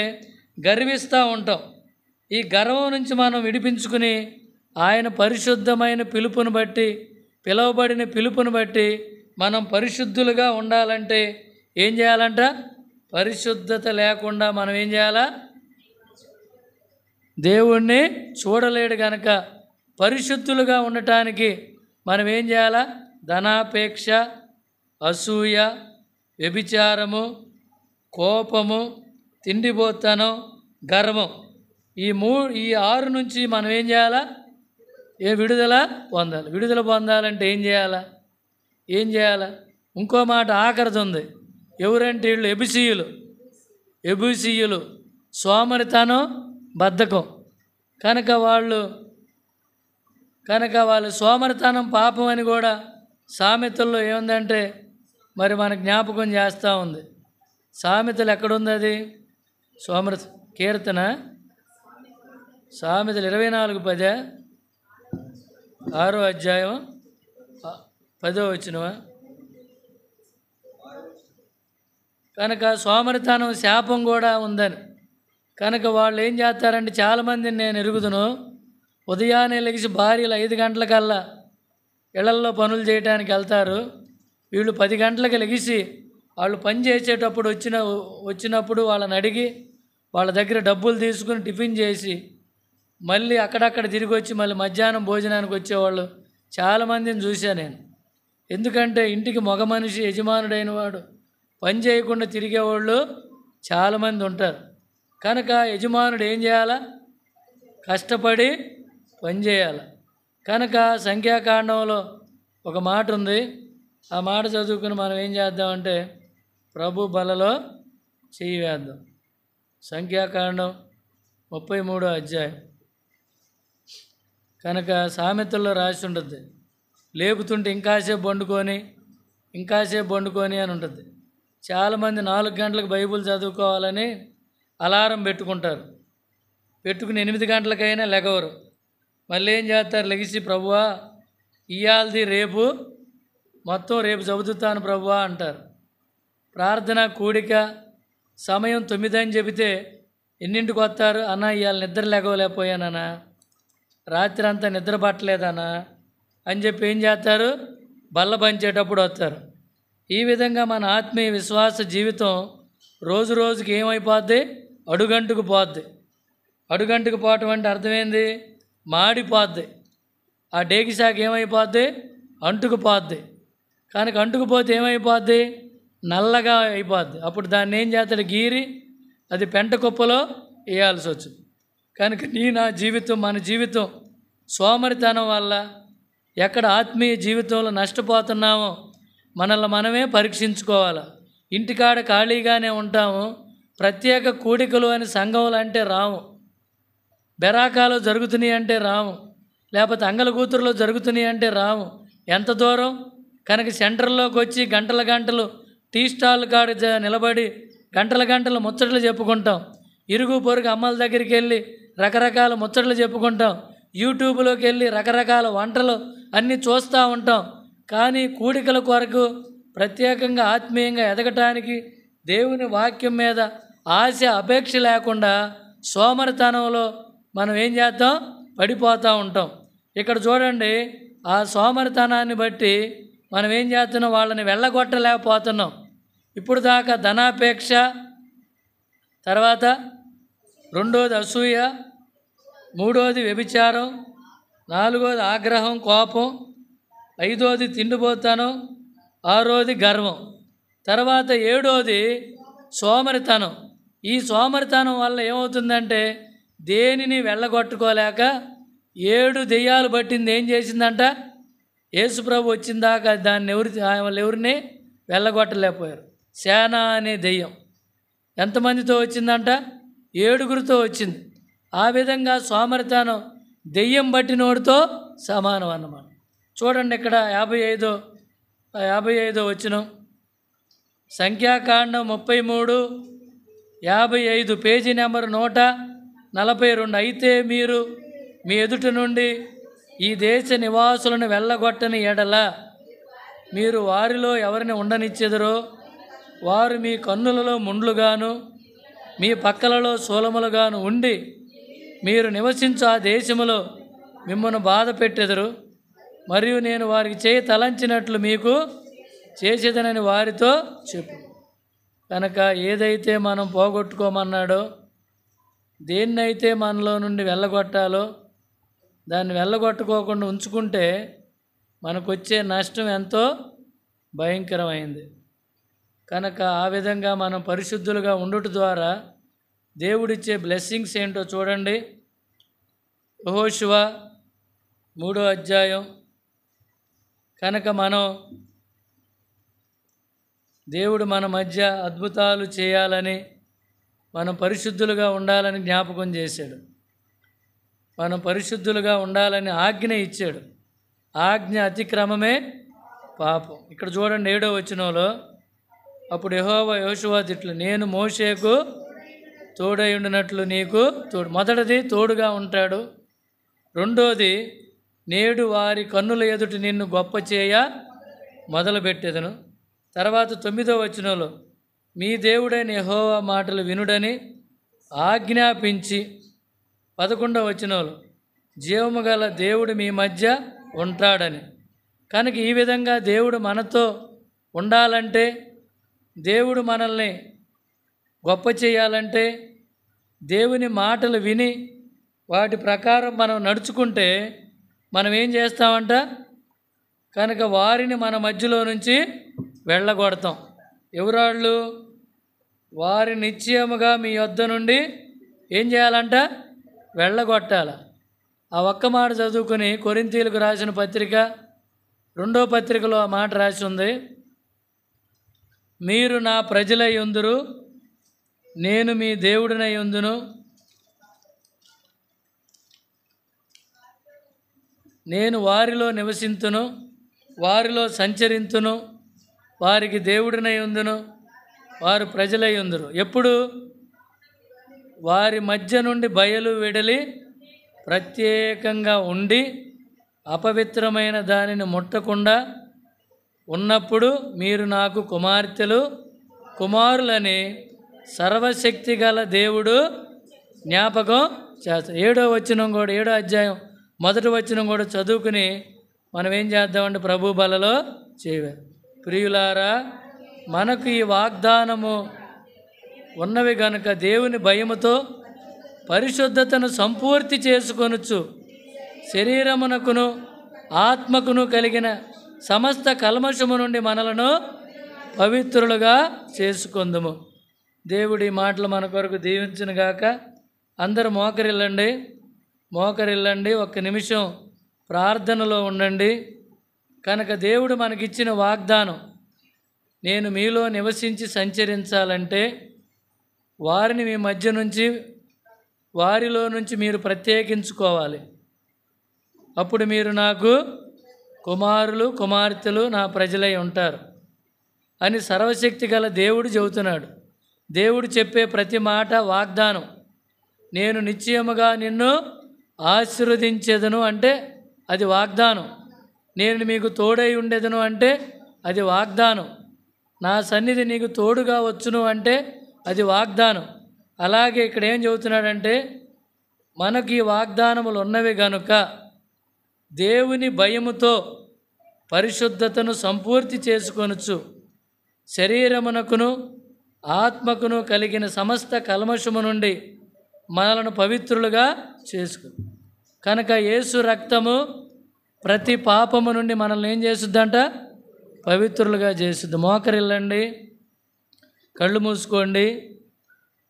గర్విస్తూ ఉంటాం. ఈ గర్వం నుంచి మనం విడిపించుకుని ఆయన పరిశుద్ధమైన పిలుపుని బట్టి, పిలువబడిన పిలుపుని బట్టి మనం పరిశుద్ధులుగా ఉండాలంటే ఏం చేయాలంట? పరిశుద్ధత లేకుండా మనం ఏం చేయాలా? దేవుణ్ణి చూడలేడు. కనుక పరిశుద్ధులుగా ఉండటానికి మనం ఏం చేయాలా? ధనాపేక్ష, అసూయ, వ్యభిచారము, కోపము, తిండిపోతనం, గర్వం, ఈ 6 నుంచి మనం ఏం చేయాలా? విడుదల పొందాలి. విడుదల పొందాలంటే ఏం చేయాలా? ఇంకో మాట ఆఖరిది ఉంది. ఎవరంటే వీళ్ళు ఎబూసీయులు, సోమరితనం, బద్ధకం. కనుక వాళ్ళు సోమరితనం పాపం అని కూడా సామెతల్లో ఏముందంటే మరి మన జ్ఞాపకం చేస్తూ ఉంది. సామెతలు ఎక్కడుంది? అది కీర్తన సామెతలు 24:10, 6వ అధ్యాయం 10వ వచనమా. కనుక సోమరితనం శాపం కూడా ఉందని. కనుక వాళ్ళు ఏం చేస్తారంటే, చాలామందిని నేను ఎరుగుదును, ఉదయాన్నే లెగిసి భార్యలు 5 గంటలకల్లా ఇళ్లల్లో పనులు చేయడానికి వెళ్తారు. వీళ్ళు 10 గంటలకు లెగిసి వాళ్ళు పని చేసేటప్పుడు వచ్చినప్పుడు వాళ్ళని అడిగి వాళ్ళ దగ్గర డబ్బులు తీసుకుని టిఫిన్ చేసి మళ్ళీ అక్కడక్కడ తిరిగి వచ్చి మళ్ళీ మధ్యాహ్నం భోజనానికి వచ్చేవాళ్ళు చాలామందిని చూశాను నేను. ఎందుకంటే ఇంటికి మగ మనిషి యజమానుడైన వాడు పని చేయకుండా తిరిగేవాళ్ళు చాలామంది ఉంటారు. కనుక యజమానుడు ఏం చేయాలా? కష్టపడి పని చేయాలి. కనుక సంఖ్యాకాండంలో ఒక మాట ఉంది. ఆ మాట చదువుకుని మనం ఏం చేద్దామంటే ప్రభు బలలో చెయ్యి వేద్దాం. సంఖ్యాకాండం 33వ అధ్యాయం. కనుక సామెతల్లో రాసి ఉంటుంది, లేపుతుంటే ఇంకాసేపు వండుకొని అని ఉంటుంది. చాలామంది 4 గంటలకు బైబిల్ చదువుకోవాలని అలారం పెట్టుకుంటారు. పెట్టుకుని 8 గంటలకైనా లెగవరు. మళ్ళీ ఏం చేస్తారు? లెగిసి ప్రభువా ఇయ్యాలది రేపు మొత్తం రేపు చదువుతాను ప్రభువా అంటారు. ప్రార్థన కూడిక సమయం 9 అని చెబితే ఎన్నింటికి వస్తారు? అన్న ఇవాళ నిద్ర లేకపోయానన్నా, రాత్రి అంతా నిద్ర పట్టలేదన్నా అని చెప్పి ఏం చేస్తారు? బల్ల పంచేటప్పుడు వస్తారు. ఈ విధంగా మన ఆత్మీయ విశ్వాస జీవితం రోజు రోజుకి ఏమైపోద్ది? అడుగంటుకు పోద్ది. అడుగంటుకు పోవటం అంటే అర్థమైంది? మాడిపోద్ది. ఆ డేకి శాఖ ఏమైపోద్ది? అంటుకుపోద్ది. కనుక అంటుకుపోతే ఏమైపోద్ది? నల్లగా అయిపోద్ది. అప్పుడు దాన్ని ఏం చేస్తాడు? గీరి అది పెంట కుప్పలో వేయాల్సి వచ్చింది. కనుక నా జీవితం, మన జీవితం సోమరితనం వల్ల ఎక్కడ ఆత్మీయ జీవితంలో నష్టపోతున్నామో మనల్ని మనమే పరీక్షించుకోవాలి. ఇంటికాడ ఖాళీగానే ఉంటాము, ప్రత్యేక కూడికలు అని సంఘములు అంటే రాము, బెరాకాలు జరుగుతున్నాయి అంటే రాము, లేకపోతే అంగల కూతురులో జరుగుతున్నాయి అంటే రాము. ఎంత దూరం? కనుక సెంటర్లోకి వచ్చి గంటలు టీ స్టాల్ కాడ నిలబడి గంటలు ముచ్చట్లు చెప్పుకుంటాం. ఇరుగు పొరుగు అమ్మల దగ్గరికి వెళ్ళి రకరకాల ముచ్చట్లు చెప్పుకుంటాం. యూట్యూబ్లోకి వెళ్ళి రకరకాల వంటలు అన్నీ చూస్తూ ఉంటాం. కానీ కూడికల కొరకు ప్రత్యేకంగా ఆత్మీయంగా ఎదగటానికి దేవుని వాక్యం మీద ఆశ అపేక్ష లేకుండా సోమరితనంలో మనం ఏం చేస్తాం? పడిపోతూ ఉంటాం. ఇక్కడ చూడండి, ఆ సోమరితనాన్ని బట్టి మనం ఏం చేస్తున్నాం? వాళ్ళని వెళ్ళగొట్టలేకపోతున్నాం. ఇప్పుడు దాకా ధనాపేక్ష, తర్వాత 2వది అసూయ, 3వది వ్యభిచారం, 4వది ఆగ్రహం కోపం, 5వది తిండిపోతాను, 6వది గర్వం, తర్వాత 7వది సోమరితనం. ఈ సోమరితనం వల్ల ఏమవుతుందంటే దేనిని వెళ్ళగొట్టుకోలేక 7 దెయ్యాలు పట్టింది ఏం చేసిందంట? యేసుప్రభు వచ్చిన దాకా దాన్ని ఎవరిని వెళ్ళగొట్టలేకపోయారు. సేన అనే దెయ్యం ఎంతమందితో వచ్చిందంట? 7గురితో వచ్చింది. ఆ విధంగా సోమరితనం దెయ్యం పట్టినోడితో సమానం అన్నమాట. చూడండి ఇక్కడ 55వ వచనం, సంఖ్యాకాండం 33:55, పేజీ నెంబర్ 142. అయితే మీరు మీ ఎదుట నుండి ఈ దేశ నివాసులను వెళ్ళగొట్టని ఎడల మీరు వారిలో ఎవరిని ఉండనిచ్చెదరో వారు మీ కన్నులలో ముండ్లుగాను మీ పక్కలలో శూలములుగాను ఉండి మీరు నివసించు ఆ దేశములో మిమ్మల్ని బాధ పెట్టెదరు. మరియు నేను వారికి చేయి తలంచినట్లు మీకు చేసేదనని వారితో చెప్పు. కనుక ఏదైతే మనం పోగొట్టుకోమన్నాడో, దేన్నైతే మనలో నుండి వెళ్ళగొట్టాలో దాన్ని వెళ్ళగొట్టుకోకుండా ఉంచుకుంటే మనకు వచ్చే నష్టం ఎంతో భయంకరమైంది. కనుక ఆ విధంగా మనం పరిశుద్ధులుగా ఉండుట ద్వారా దేవుడిచ్చే బ్లెస్సింగ్స్ ఏంటో చూడండి. యెహోషువ 3వ అధ్యాయం. కనుక దేవుడు మన మధ్య అద్భుతాలు చేయాలని, మనం పరిశుద్ధులుగా ఉండాలని జ్ఞాపకం చేశాడు. మనం పరిశుద్ధులుగా ఉండాలని ఆజ్ఞ ఇచ్చాడు. ఆజ్ఞ అతిక్రమమే పాపం. ఇక్కడ చూడండి 7వ వచనంలో, అప్పుడు యెహోవా యోషువ ఇట్లు, నేను మోషేకు తోడై ఉండినట్లు నీకు మొదటిది తోడుగా ఉంటాడు. రెండోది, నేడు వారి కన్నుల ఎదుట నిన్ను గొప్ప చేయ మొదలుపెట్టెదను. తర్వాత 9వ వచనంలో, మీ దేవుడైన యెహోవా మాటలు వినుడని ఆజ్ఞాపించి, 11వ వచనంలో, జీవము గల దేవుడు మీ మధ్య ఉంటాడని. కనుక ఈ విధంగా దేవుడు మనతో ఉండాలంటే, దేవుడు మనల్ని గొప్ప చేయాలంటే, దేవుని మాటలు విని వాటి ప్రకారం మనం నడుచుకుంటే మనం ఏం చేస్తామంట? కనుక వారిని మన మధ్యలో నుంచి వెళ్ళగొడతాం. ఎవరాళ్ళు? వారి నిశ్చయముగా మీ యొద్ద నుండి ఏం చేయాలంట? వెళ్ళగొట్టాల. ఆ ఒక్క మాట చదువుకుని కొరింథీయులకు రాసిన పత్రిక 2వ పత్రికలో ఆ మాట రాసి ఉంది. మీరు నా ప్రజలై ఉందురు, నేను మీ దేవుడినై ఉందును, నేను వారిలో నివసింతును, వారిలో సంచరింతును, వారికి దేవుడినై ఉందును, వారు ప్రజలై ఉందురు. ఎప్పుడు? వారి మధ్య నుండి బయలు వెడలి ప్రత్యేకంగా ఉండి అపవిత్రమైన దానిని ముట్టకుండా ఉన్నప్పుడు మీరు నాకు కుమార్తెలు కుమారులని సర్వశక్తి గల దేవుడు జ్ఞాపకం చేస్తారు. 7వ వచనం కూడా, 7వ అధ్యాయం 1వ వచనం కూడా చదువుకుని మనం ఏం చేద్దామంటే ప్రభు బలలో చేయవాలి. ప్రియులారా, మనకు ఈ వాగ్దానము ఉన్నవి గనుక దేవుని భయముతో పరిశుద్ధతను సంపూర్తి చేసుకొనుచు శరీరమునకును ఆత్మకును కలిగిన సమస్త కల్మషము నుండి మనలను పవిత్రులుగా చేసుకొందుము. దేవుడి మాటలు మన కొరకు దీవించునుగాక. అందరూ మోకరిల్లండి, ఒక్క నిమిషం ప్రార్థనలో ఉండండి. కనుక దేవుడు మనకిచ్చిన వాగ్దానం, నేను మీలో నివసించి సంచరించాలంటే వారిని మీ మధ్య నుంచి, వారిలో నుంచి మీరు ప్రత్యేకించుకోవాలి. అప్పుడు మీరు నాకు కుమారులు కుమార్తెలు, నా ప్రజలై ఉంటారు అని సర్వశక్తి గల దేవుడు చెబుతున్నాడు. దేవుడు చెప్పే ప్రతి మాట వాగ్దానం. నేను నిశ్చయముగా నిన్ను ఆశీర్వదించేదను అంటే అది వాగ్దానం. నేను మీకు తోడై ఉండేదను అంటే అది వాగ్దానం. నా సన్నిధి నీకు తోడుగా వచ్చును అంటే అది వాగ్దానం. అలాగే ఇక్కడ ఏం చెబుతున్నాడంటే, మనకి ఈ వాగ్దానములు ఉన్నవి గనుక దేవుని భయముతో పరిశుద్ధతను సంపూర్తి చేసుకొనుచు శరీరమునకును ఆత్మకును కలిగిన సమస్త కల్మషము నుండి మనలను పవిత్రులుగా చేసుకు. కనుక యేసు రక్తము ప్రతి పాపము నుండి మనల్ని ఏం చేస్తుందంట? పవిత్రులుగా చేస్తుంది. మోకరిల్లండి, కళ్ళు మూసుకోండి,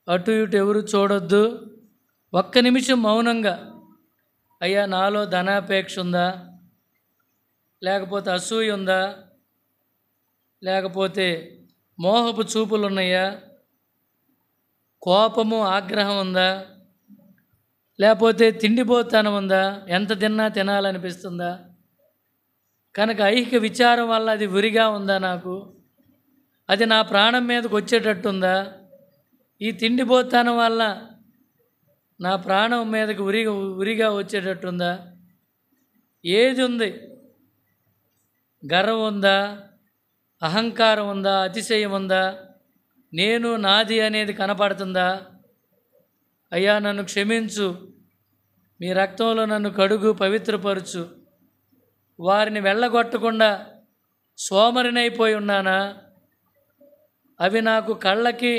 అటు ఇటు ఎవరు చూడొద్దు. ఒక్క నిమిషం మౌనంగా, అయ్యా నాలో ధనాపేక్ష ఉందా, లేకపోతే అసూయ ఉందా, లేకపోతే మోహపు చూపులు ఉన్నాయా, కోపము ఆగ్రహం ఉందా, లేకపోతే తిండిపోతనం ఉందా, ఎంత తిన్నా తినాలనిపిస్తుందా, కనుక ఐహిక విచారం వల్ల అది ఉరిగా ఉందా, నాకు అది నా ప్రాణం మీదకి వచ్చేటట్టుందా, ఈ తిండిపోతనం వల్ల నా ప్రాణం మీదకి ఉరిగా వచ్చేటట్టుందా, ఏది ఉంది? గర్వం ఉందా, అహంకారం ఉందా, అతిశయం ఉందా, నేను నాది అనేది కనపడుతుందా? అయ్యా నన్ను క్షమించు, మీ రక్తంలో నన్ను కడుగు, పవిత్రపరచు. వారిని వెళ్ళగొట్టకుండా సోమరినైపోయి ఉన్నానా? అవి నాకు కళ్ళకి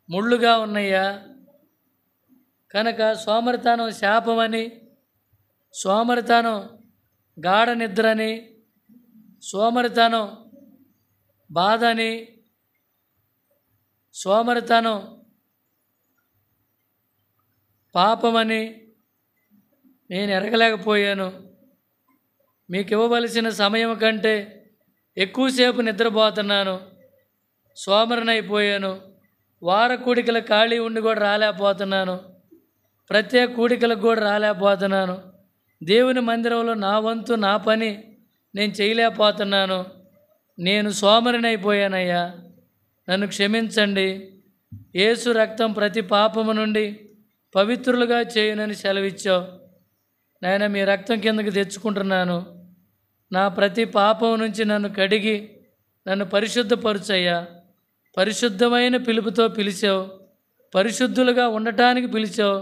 ముళ్ళుగా ఉన్నాయా? కనుక సోమరితనం శాపమని, సోమరితనం గాఢ నిద్రని, సోమరితనం బాధని, సోమరితనం పాపమని నేను ఎరగలేకపోయాను. మీకు ఇవ్వవలసిన సమయం కంటే ఎక్కువసేపు నిద్రపోతున్నాను, సోమరినైపోయాను. వార కూడికల ఖాళీ ఉండి కూడా రాలేకపోతున్నాను, ప్రత్యేక కూడికలకు కూడా రాలేకపోతున్నాను. దేవుని మందిరంలో నా వంతు, నా పని నేను చేయలేకపోతున్నాను. నేను సోమరినైపోయానయ్యా, నన్ను క్షమించండి. యేసు రక్తం ప్రతి పాపము నుండి పవిత్రులుగా చేయునని సెలవిచ్చావు. నాయన మీ రక్తం కిందకి తెచ్చుకుంటున్నాను. నా ప్రతి పాపం నుంచి నన్ను కడిగి నన్ను పరిశుద్ధపరుచయ్యా. పరిశుద్ధమైన పిలుపుతో పిలిచావు, పరిశుద్ధులుగా ఉండటానికి పిలిచావు.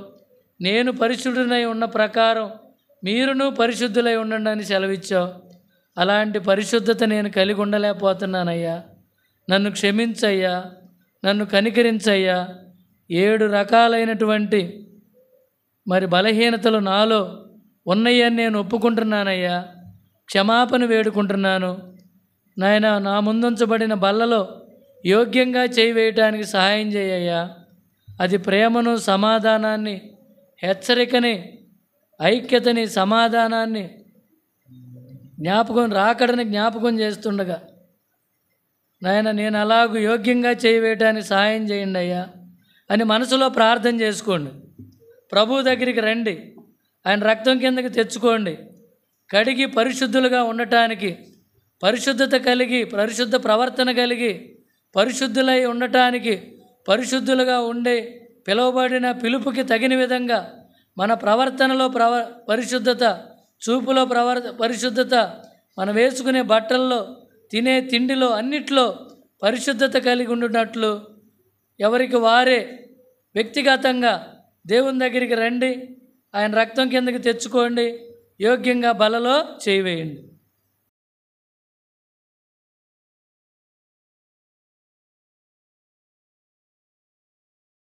నేను పరిశుద్ధునై ఉన్న ప్రకారం మీరును పరిశుద్ధులై ఉండండి అని సెలవిచ్చావు. అలాంటి పరిశుద్ధత నేను కలిగి ఉండలేకపోతున్నానయ్యా. నన్ను క్షమించయ్యా, నన్ను కనికరించయ్యా. 7 రకాలైనటువంటి బలహీనతలు నాలో ఉన్నాయని నేను ఒప్పుకుంటున్నానయ్యా. క్షమాపణ వేడుకుంటున్నాను నాయన. నా ముందుంచబడిన బల్లలో యోగ్యంగా చేయి వేయటానికి సహాయం చేయయ్యా. అది ప్రేమను, సమాధానాన్ని, హెచ్చరికని, ఐక్యతని, సమాధానాన్ని రాకడని జ్ఞాపకం చేస్తుండగా నాయన నేను అలాగూ యోగ్యంగా చేయి వేయటానికి సహాయం చేయండి అయ్యా అని మనసులో ప్రార్థన చేసుకోండి. ప్రభు దగ్గరికి రండి, ఆయన రక్తం కిందకి తెచ్చుకోండి. కడిగి పరిశుద్ధులుగా ఉండటానికి, పరిశుద్ధత కలిగి, పరిశుద్ధ ప్రవర్తన కలిగి, పరిశుద్ధులై ఉండటానికి, పరిశుద్ధులుగా ఉండే పిలువబడిన పిలుపుకి తగిన విధంగా మన ప్రవర్తనలో పరిశుద్ధత, చూపులో పరిశుద్ధత, మనం వేసుకునే బట్టల్లో, తినే తిండిలో, అన్నిట్లో పరిశుద్ధత కలిగి ఉండున్నట్లు ఎవరికి వారే వ్యక్తిగతంగా దేవుని దగ్గరికి రండి, ఆయన రక్తం కిందకి తెచ్చుకోండి, యోగ్యంగా బలలో చేయి వేయండి.